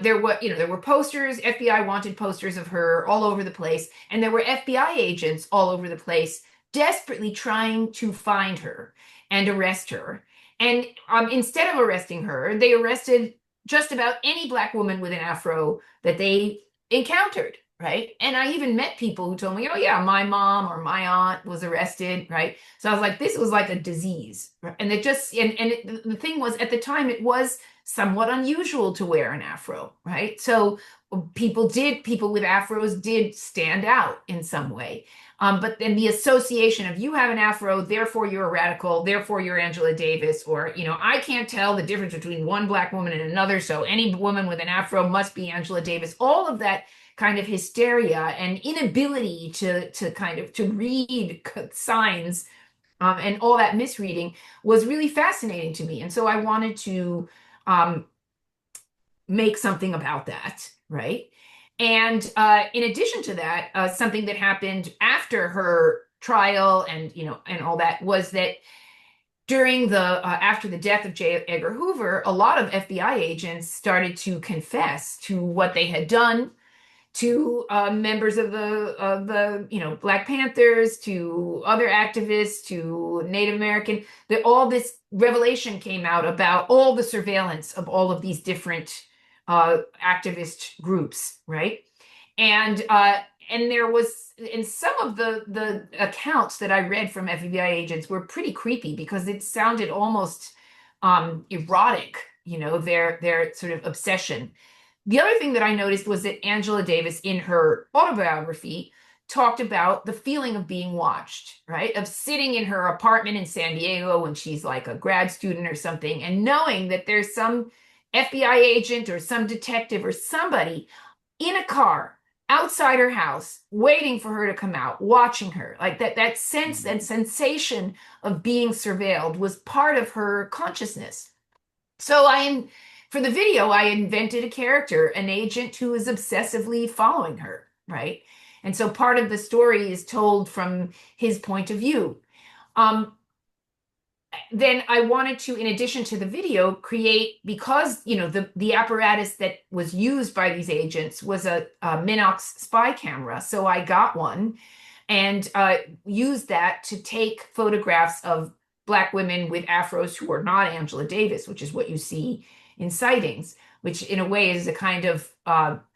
There were posters, FBI wanted posters of her all over the place, and there were FBI agents all over the place desperately trying to find her and arrest her. And instead of arresting her, they arrested just about any Black woman with an afro that they encountered, right? And I even met people who told me, oh yeah, my mom or my aunt was arrested, right? So I was like, this was like a disease. Right? And the thing was, at the time, it was somewhat unusual to wear an afro, right? So people with afros did stand out in some way. But then the association of you have an afro, therefore you're a radical, therefore you're Angela Davis, or, I can't tell the difference between one Black woman and another, so any woman with an afro must be Angela Davis. All of that kind of hysteria and inability to read signs and all that misreading was really fascinating to me. And so I wanted to make something about that, right? And in addition to that, something that happened after her trial and all that was that during after the death of J. Edgar Hoover, a lot of FBI agents started to confess to what they had done to members of the Black Panthers, to other activists, to Native American, that all this revelation came out about all the surveillance of all of these different activist groups, right? And there was, in some of the accounts that I read from FBI agents were pretty creepy because it sounded almost erotic, their sort of obsession. The other thing that I noticed was that Angela Davis, in her autobiography, talked about the feeling of being watched, right? Of sitting in her apartment in San Diego when she's like a grad student or something, and knowing that there's some FBI agent or some detective or somebody in a car outside her house waiting for her to come out, watching her. Like that sense and sensation of being surveilled was part of her consciousness. So for the video, I invented a character, an agent who is obsessively following her, right? And so part of the story is told from his point of view. Um, then I wanted to, in addition to the video, create, because the apparatus that was used by these agents was a Minox spy camera. So I got one and used that to take photographs of Black women with afros who are not Angela Davis, which is what you see in sightings, which in a way is a kind of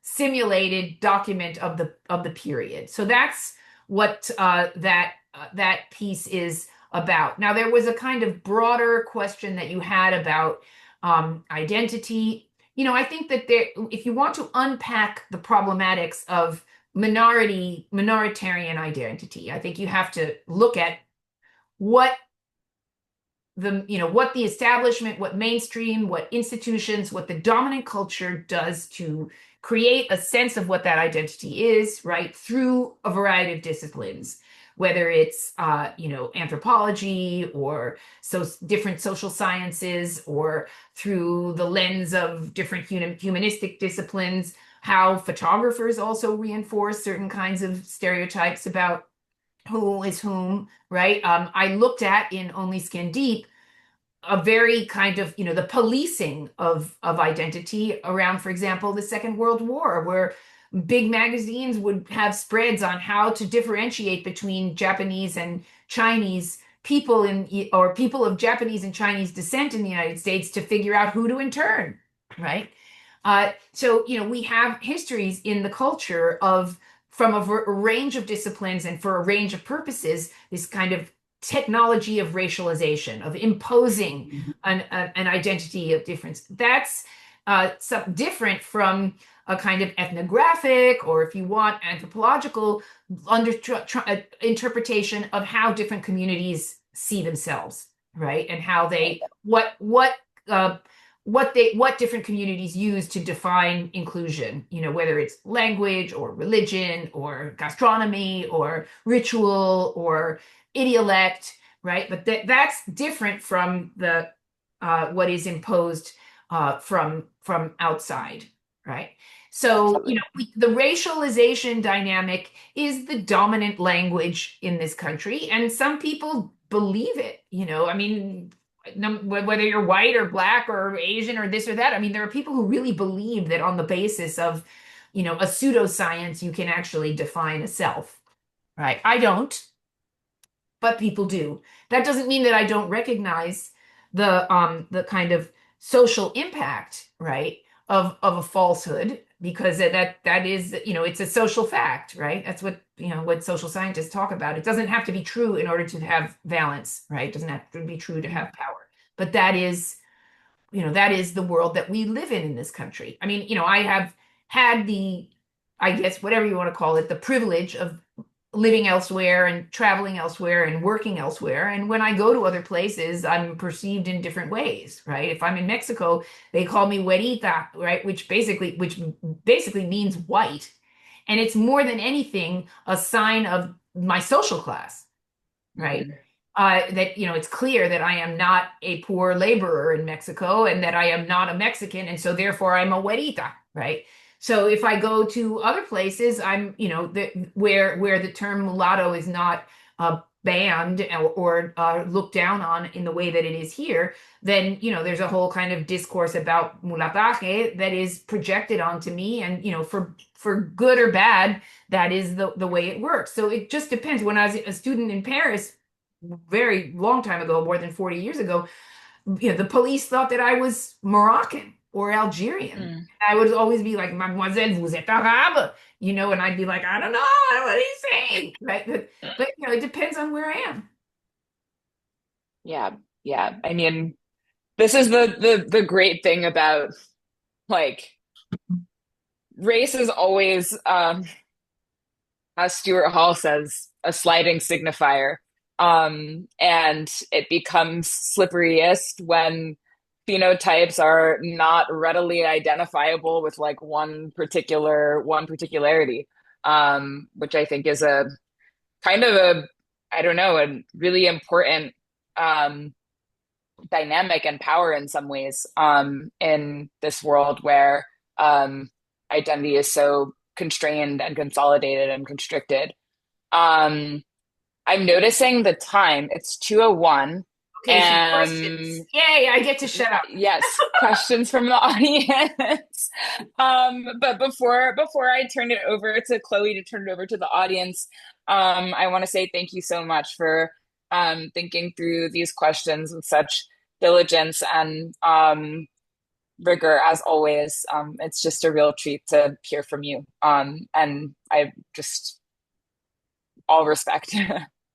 simulated document of the period. So that's what that piece is about. Now, there was a kind of broader question that you had about identity. I think that if you want to unpack the problematics of minoritarian identity, I think you have to look at what what the establishment, what mainstream, what institutions, what the dominant culture does to create a sense of what that identity is, right, through a variety of disciplines, whether it's anthropology or different social sciences, or through the lens of different humanistic disciplines, how photographers also reinforce certain kinds of stereotypes about who is whom, right? I looked at in Only Skin Deep a very kind of, the policing of identity around, for example, the Second World War, where big magazines would have spreads on how to differentiate between Japanese and Chinese people or people of Japanese and Chinese descent in the United States to figure out who to intern, right? So, we have histories in the culture from a range of disciplines and for a range of purposes, this kind of technology of racialization, of imposing an identity of difference. That's different from a kind of ethnographic, or if you want, anthropological interpretation of how different communities see themselves, right? And how what different communities use to define inclusion, whether it's language or religion or gastronomy or ritual or idiolect, right? But that's different from the what is imposed from outside, right? So, the racialization dynamic is the dominant language in this country, and some people believe it. I mean, whether you're white or Black or Asian or this or that, I mean, there are people who really believe that on the basis of, a pseudoscience, you can actually define a self, right? I don't, but people do. That doesn't mean that I don't recognize the kind of social impact, right, of a falsehood, because that is, it's a social fact, right? That's what social scientists talk about. It doesn't have to be true in order to have valence, right? It doesn't have to be true to have power. But that is the world that we live in this country. I mean, I have had I guess, whatever you want to call it, the privilege of living elsewhere and traveling elsewhere and working elsewhere. And when I go to other places, I'm perceived in different ways, right? If I'm in Mexico, they call me güerita, right? Which basically means white. And it's more than anything a sign of my social class, right? That, it's clear that I am not a poor laborer in Mexico and that I am not a Mexican. And so therefore I'm a güerita, right? So if I go to other places, I'm, where the term mulatto is not banned or looked down on in the way that it is here, then, there's a whole kind of discourse about mulataje that is projected onto me. And, for good or bad, that is the way it works. So it just depends. When I was a student in Paris, very long time ago, more than 40 years ago, the police thought that I was Moroccan or Algerian. I would always be like, Mademoiselle, vous êtes arabe, and I'd be like, I don't know, what are you saying? Right? But it depends on where I am. Yeah. Yeah. I mean, this is the great thing about, like, race is always, as Stuart Hall says, a sliding signifier. And it becomes slipperiest when phenotypes are not readily identifiable with like one particularity, which I think is a kind of a, I don't know, a really important um, dynamic and power in some ways in this world where identity is so constrained and consolidated and constricted. Um, I'm noticing the time. It's 2:01. Okay, so questions. Yay, I get to shut up. Yes, questions from the audience. But before I turn it over to Chloe to turn it over to the audience, I want to say thank you so much for thinking through these questions with such diligence and rigor as always. It's just a real treat to hear from you. And I just all respect.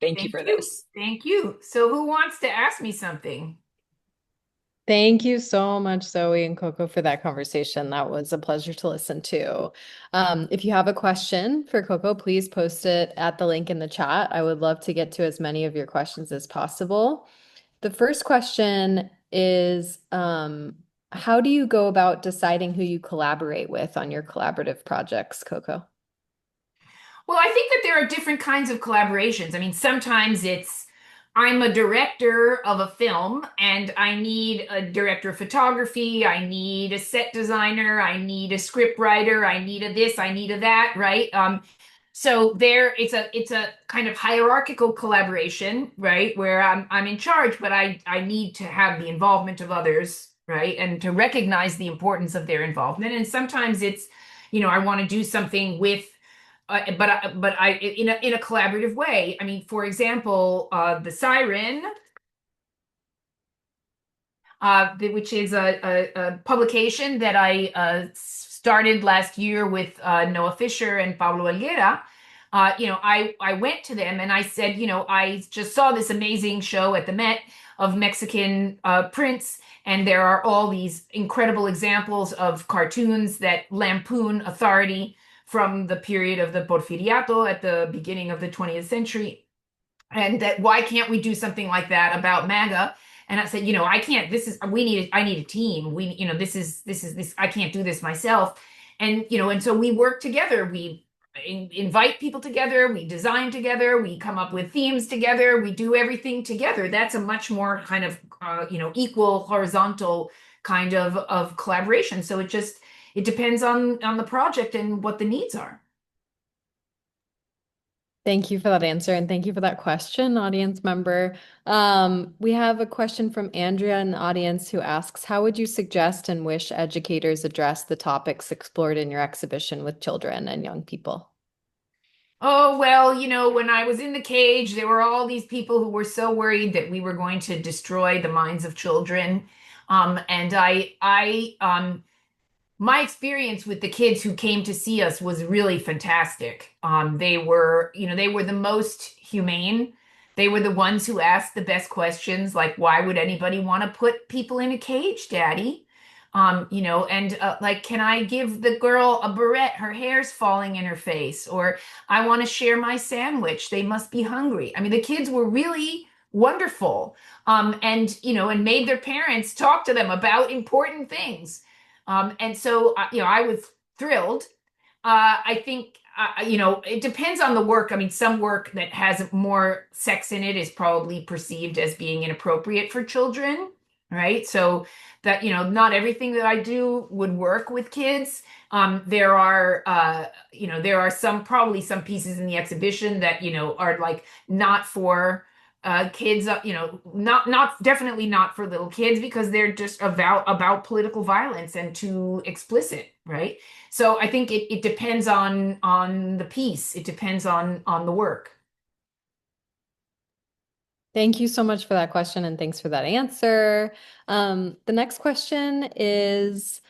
Thank you Thank for you. this. Thank you. So who wants to ask me something? Thank you so much, Zoe and Coco, for that conversation. That was a pleasure to listen to. If you have a question for Coco, please post it at the link in the chat. I would love to get to as many of your questions as possible. The first question is, how do you go about deciding who you collaborate with on your collaborative projects, Coco? Well, I think that there are different kinds of collaborations. I mean, sometimes it's I'm a director of a film and I need a director of photography, I need a set designer, I need a script writer, I need a this, I need a that, right? So there it's a kind of hierarchical collaboration, right? Where I'm in charge, but I need to have the involvement of others, right? And to recognize the importance of their involvement. And sometimes it's, I want to do something with but I in a collaborative way. I mean, for example, the Siren, which is a publication that I started last year with Noah Fisher and Pablo Helguera. I went to them and I said, I just saw this amazing show at the Met of Mexican prints, and there are all these incredible examples of cartoons that lampoon authority from the period of the Porfiriato at the beginning of the 20th century. And that why can't we do something like that about MAGA? And I said, I can't, I need a team. This, I can't do this myself. And so we work together. We invite people together. We design together. We come up with themes together. We do everything together. That's a much more kind of, equal, horizontal kind of collaboration. So it depends on the project and what the needs are. Thank you for that answer, and thank you for that question, audience member. We have a question from Andrea in the audience who asks, how would you suggest and wish educators address the topics explored in your exhibition with children and young people? Oh, well, when I was in the cage, there were all these people who were so worried that we were going to destroy the minds of children. And my experience with the kids who came to see us was really fantastic. They were the most humane. They were the ones who asked the best questions, like, why would anybody want to put people in a cage, Daddy? And like, can I give the girl a barrette? Her hair's falling in her face. Or I want to share my sandwich. They must be hungry. I mean, the kids were really wonderful. And made their parents talk to them about important things. And so, I was thrilled. I think, it depends on the work. I mean, some work that has more sex in it is probably perceived as being inappropriate for children, right? So that, not everything that I do would work with kids. There are probably some pieces in the exhibition that, are like not for kids, not definitely not for little kids because they're just about political violence and too explicit, right? So I think it depends on the piece. It depends on the work. Thank you so much for that question, and thanks for that answer. The next question is,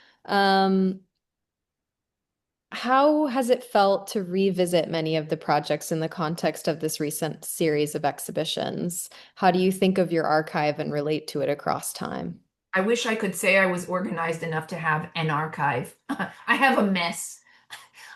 how has it felt to revisit many of the projects in the context of this recent series of exhibitions? How do you think of your archive and relate to it across time? I wish I could say I was organized enough to have an archive. I have a mess.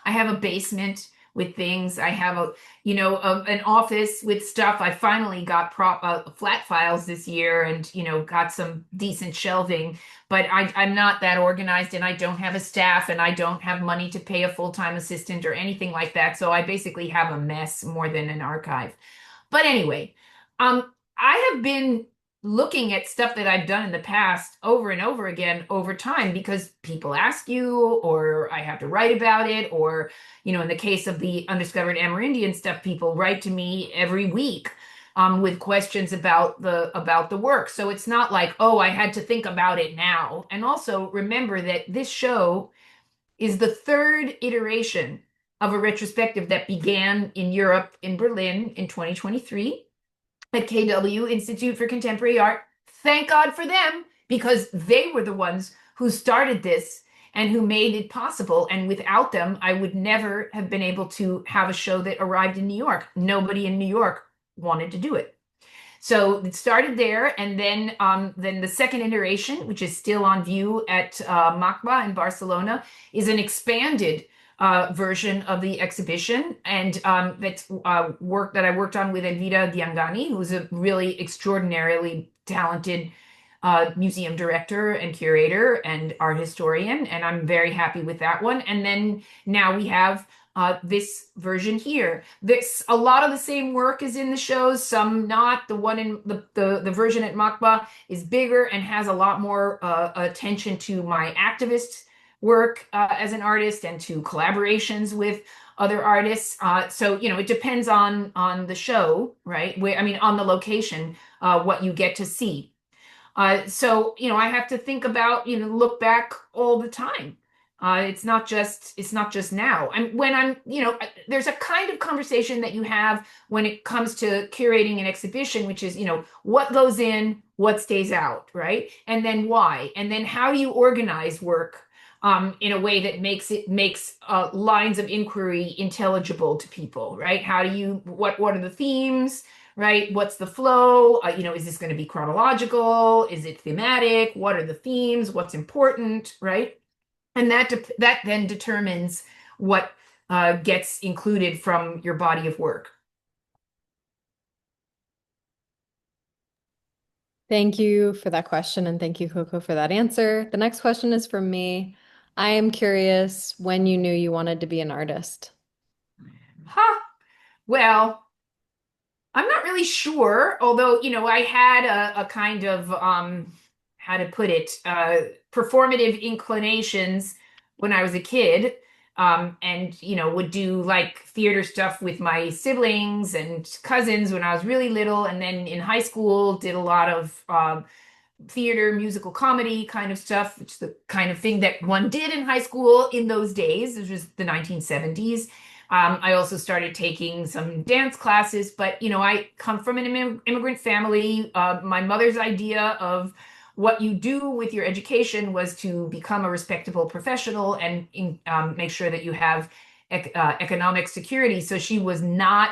I have a basement with things. I have an office with stuff. I finally got flat files this year and, got some decent shelving, but I'm not that organized and I don't have a staff and I don't have money to pay a full-time assistant or anything like that. So I basically have a mess more than an archive. But anyway, I have been looking at stuff that I've done in the past over and over again over time because people ask you, or I have to write about it, or, in the case of the undiscovered Amerindian stuff, people write to me every week with questions about the work. So it's not like, oh, I had to think about it now. And also remember that this show is the third iteration of a retrospective that began in Europe, in Berlin in 2023 at KW, Institute for Contemporary Art. Thank God for them, because they were the ones who started this and who made it possible. And without them, I would never have been able to have a show that arrived in New York. Nobody in New York wanted to do it. So it started there, and then the second iteration, which is still on view at MACBA in Barcelona, is an expanded version of the exhibition, and that's work that I worked on with Elvira Diangani, who's a really extraordinarily talented museum director and curator and art historian, and I'm very happy with that one. And then now we have this version here. A lot of the same work is in the shows, some not. The one in the version at MACBA is bigger and has a lot more attention to my activist work as an artist and to collaborations with other artists. So, it depends on the show, right? On the location, what you get to see. So, I have to think about, look back all the time. It's not just now. There's a kind of conversation that you have when it comes to curating an exhibition, which is, what goes in, what stays out, right? And then why? And then how do you organize work in a way that makes lines of inquiry intelligible to people, right? What are the themes, right? What's the flow? Is this going to be chronological? Is it thematic? What are the themes? What's important, right? And that then determines what gets included from your body of work. Thank you for that question, and thank you, Coco, for that answer. The next question is from me. I am curious when you knew you wanted to be an artist. Well, I'm not really sure, although, I had a kind of, how to put it, performative inclinations when I was a kid, and, would do like theater stuff with my siblings and cousins when I was really little. And then in high school, did a lot of theater, musical comedy kind of stuff, which is the kind of thing that one did in high school in those days. It was the 1970s. I also started taking some dance classes, but I come from an immigrant family. My mother's idea of what you do with your education was to become a respectable professional and make sure that you have economic security. So she was not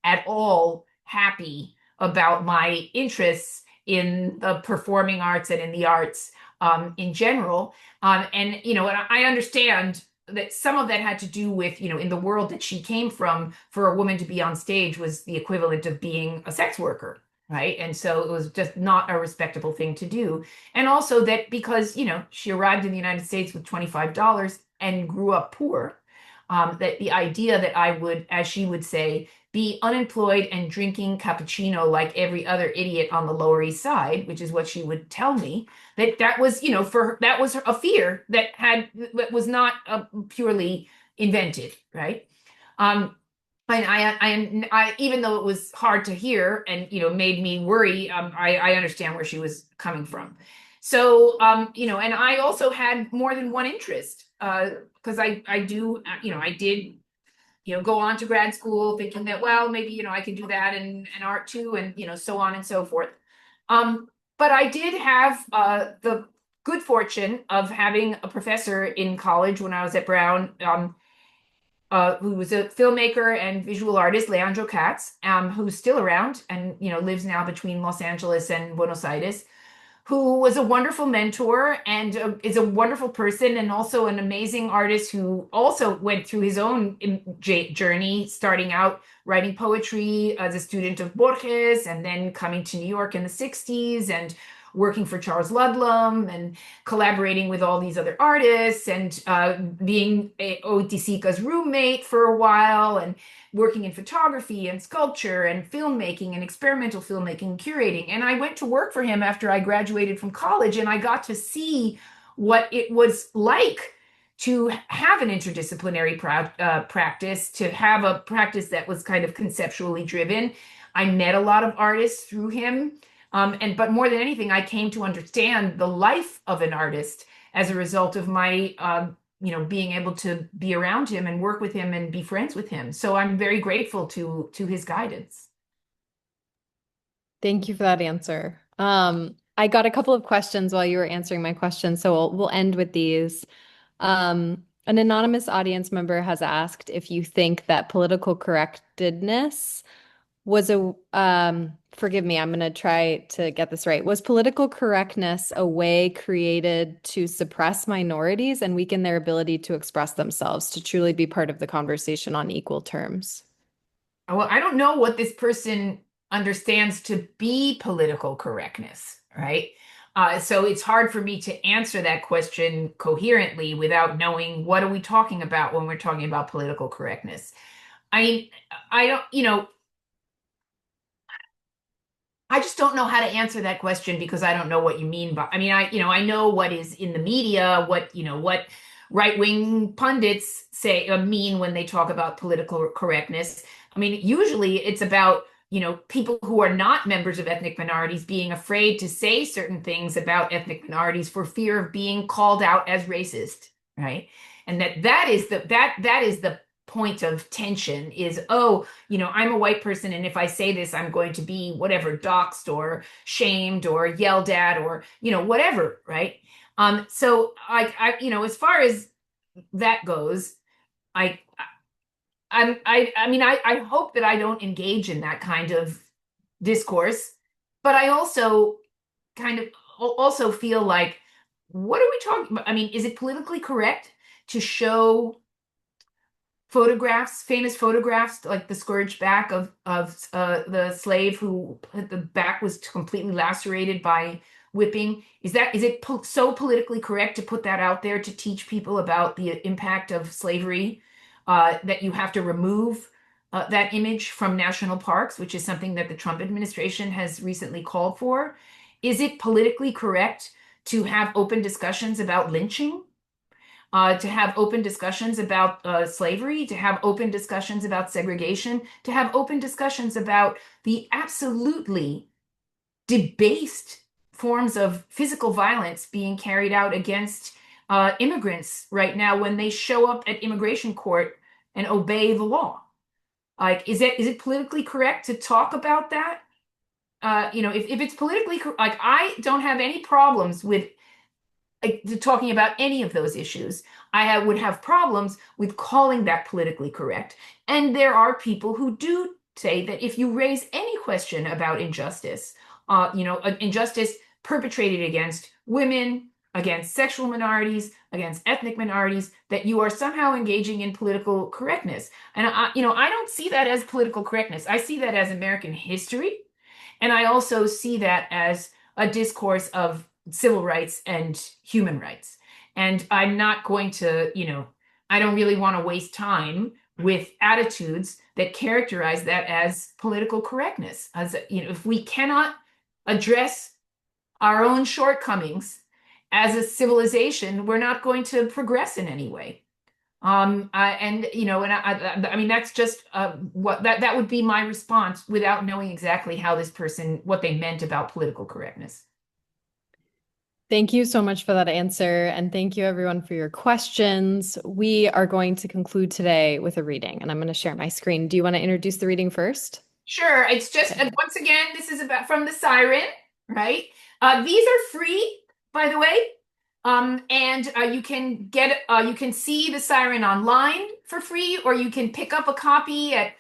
at all happy about my interests in the performing arts and in the arts in general. And I understand that some of that had to do with, in the world that she came from, for a woman to be on stage was the equivalent of being a sex worker, right? And so it was just not a respectable thing to do. And also that because, she arrived in the United States with $25 and grew up poor, that the idea that I would, as she would say, be unemployed and drinking cappuccino like every other idiot on the Lower East Side, which is what she would tell me, that was, that was a fear that was not purely invented, right? And I even though it was hard to hear and, made me worry, I understand where she was coming from. So, and I also had more than one interest, because I did, go on to grad school thinking that, well, maybe, I could do that and art too, and, so on and so forth. But I did have the good fortune of having a professor in college when I was at Brown, who was a filmmaker and visual artist, Leandro Katz, who's still around and, lives now between Los Angeles and Buenos Aires, who was a wonderful mentor and is a wonderful person and also an amazing artist who also went through his own journey, starting out writing poetry as a student of Borges and then coming to New York in the 60s and working for Charles Ludlam and collaborating with all these other artists and being Oiticica's roommate for a while and working in photography and sculpture and filmmaking and experimental filmmaking and curating. And I went to work for him after I graduated from college, and I got to see what it was like to have an interdisciplinary practice, to have a practice that was kind of conceptually driven. I met a lot of artists through him. But more than anything, I came to understand the life of an artist as a result of my being able to be around him and work with him and be friends with him. So I'm very grateful to his guidance. Thank you for that answer. I got a couple of questions while you were answering my question, so we'll end with these. An anonymous audience member has asked if you think that political correctness was forgive me, I'm going to try to get this right. Was political correctness a way created to suppress minorities and weaken their ability to express themselves, to truly be part of the conversation on equal terms? Well, I don't know what this person understands to be political correctness, right? So it's hard for me to answer that question coherently without knowing what are we talking about when we're talking about political correctness. I mean, I don't, I just don't know how to answer that question because I don't know what you mean by, I know what is in the media, what right-wing pundits say, mean when they talk about political correctness. I mean, usually it's about, people who are not members of ethnic minorities being afraid to say certain things about ethnic minorities for fear of being called out as racist, right? And that is the point of tension is, I'm a white person, and if I say this, I'm going to be whatever, doxxed or shamed or yelled at or, whatever, right? So as far as that goes, I hope that I don't engage in that kind of discourse, but I also kind of also feel like, what are we talking about? I mean, is it politically correct to show photographs, famous photographs, like the scourged back of the slave who the back was completely lacerated by whipping? Is it so politically correct to put that out there to teach people about the impact of slavery that you have to remove that image from national parks, which is something that the Trump administration has recently called for? Is it politically correct to have open discussions about lynching? To have open discussions about slavery, to have open discussions about segregation, to have open discussions about the absolutely debased forms of physical violence being carried out against immigrants right now when they show up at immigration court and obey the law. Like, is it politically correct to talk about that? If it's politically like, I don't have any problems with talking about any of those issues. I would have problems with calling that politically correct. And there are people who do say that if you raise any question about injustice, injustice perpetrated against women, against sexual minorities, against ethnic minorities, that you are somehow engaging in political correctness. And I don't see that as political correctness. I see that as American history. And I also see that as a discourse of civil rights and human rights. And I'm not going to, I don't really want to waste time with attitudes that characterize that as political correctness. As if we cannot address our own shortcomings as a civilization, we're not going to progress in any way. I mean, that's just what that would be my response without knowing exactly how this person, what they meant about political correctness. Thank you so much for that answer. And thank you everyone for your questions. We are going to conclude today with a reading, and I'm going to share my screen. Do you want to introduce the reading first? Sure. It's just, once again, this is about from the Siren, right? These are free, by the way. And you can see the Siren online for free, or you can pick up a copy at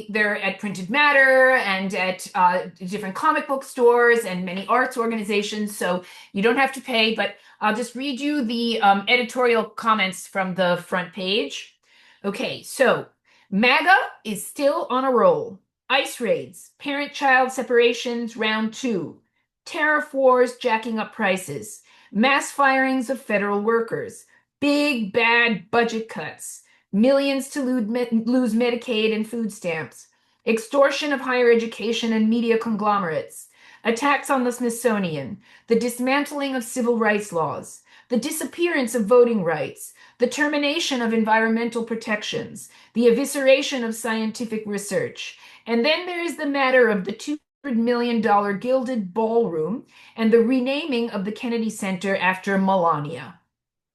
They're at Printed Matter and at different comic book stores and many arts organizations. So you don't have to pay, but I'll just read you the editorial comments from the front page. Okay, so MAGA is still on a roll. ICE raids, parent-child separations, round 2. Tariff wars jacking up prices. Mass firings of federal workers. Big bad budget cuts. Millions to lose Medicaid and food stamps. Extortion of higher education and media conglomerates. Attacks on the Smithsonian. The dismantling of civil rights laws. The disappearance of voting rights. The termination of environmental protections. The evisceration of scientific research. And then there is the matter of the $200 million gilded ballroom and the renaming of the Kennedy Center after Melania.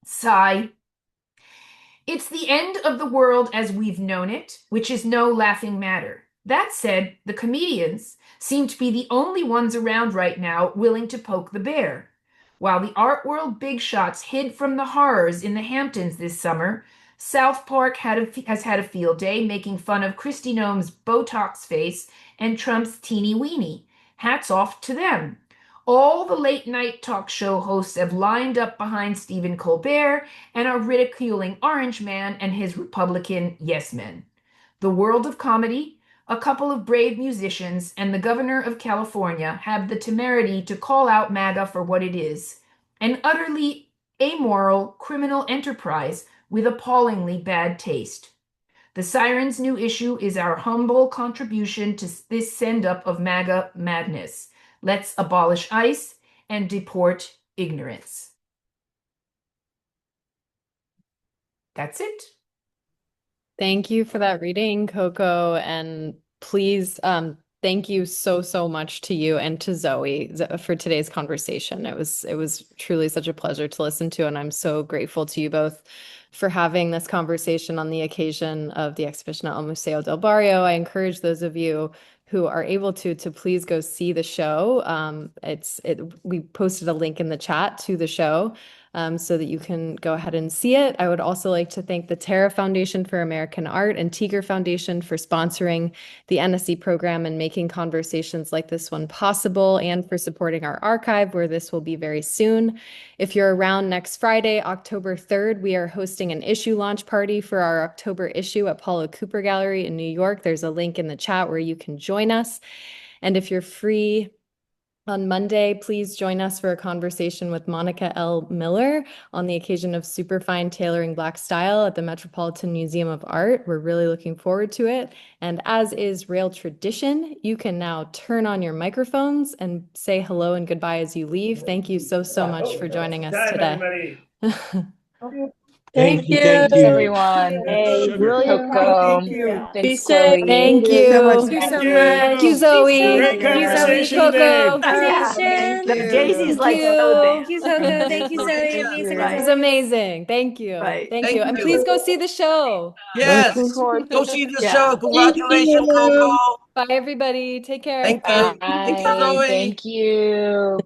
Sigh. It's the end of the world as we've known it, which is no laughing matter. That said, the comedians seem to be the only ones around right now willing to poke the bear. While the art world big shots hid from the horrors in the Hamptons this summer, South Park has had a field day making fun of Kristi Noem's Botox face and Trump's teeny weeny. Hats off to them. All the late night talk show hosts have lined up behind Stephen Colbert and are ridiculing Orange Man and his Republican yes men. The world of comedy, a couple of brave musicians, and the governor of California have the temerity to call out MAGA for what it is, an utterly amoral criminal enterprise with appallingly bad taste. The Siren's new issue is our humble contribution to this send-up of MAGA madness. Let's abolish ICE and deport ignorance. That's it. Thank you for that reading, Coco. And please, thank you so much to you and to Zoe for today's conversation. It was truly such a pleasure to listen to, and I'm so grateful to you both for having this conversation on the occasion of the exhibition at El Museo del Barrio. I encourage those of you who are able to please go see the show. We posted a link in the chat to the show, so that you can go ahead and see it. I would also like to thank the Terra Foundation for American Art and Tiger Foundation for sponsoring the NSE program and making conversations like this one possible, and for supporting our archive, where this will be very soon. If you're around next Friday, October 3rd, we are hosting an issue launch party for our October issue at Paulo Cooper Gallery in New York. There's a link in the chat where you can join us. And if you're free on Monday, please join us for a conversation with Monica L. Miller on the occasion of Superfine Tailoring Black Style at the Metropolitan Museum of Art. We're really looking forward to it. And as is Rail tradition, you can now turn on your microphones and say hello and goodbye as you leave. Thank you so much for joining us today. Thank you. Thanks, everyone. Hey, brilliant. Coco. Thank you. Thanks, Be safe. Chloe. Thank Thank you so much. you. Thank you so Thank you. much. Thank you, Zoe. Great Thank you, Zoe. conversation, Coco. Thank you. Jay-Z's Thank like you. so Thank you, Coco. Thank you, Zoe. Thank Amazing you. It as was Right. amazing. Thank you. Right. Thank Thank you. And you. please go see the show. Yes, Looking forward to go see the yeah. show. Thank Congratulations, you. Coco. Bye, everybody. Take care. Thank you. Thank you, Bye. Zoe. Thank you.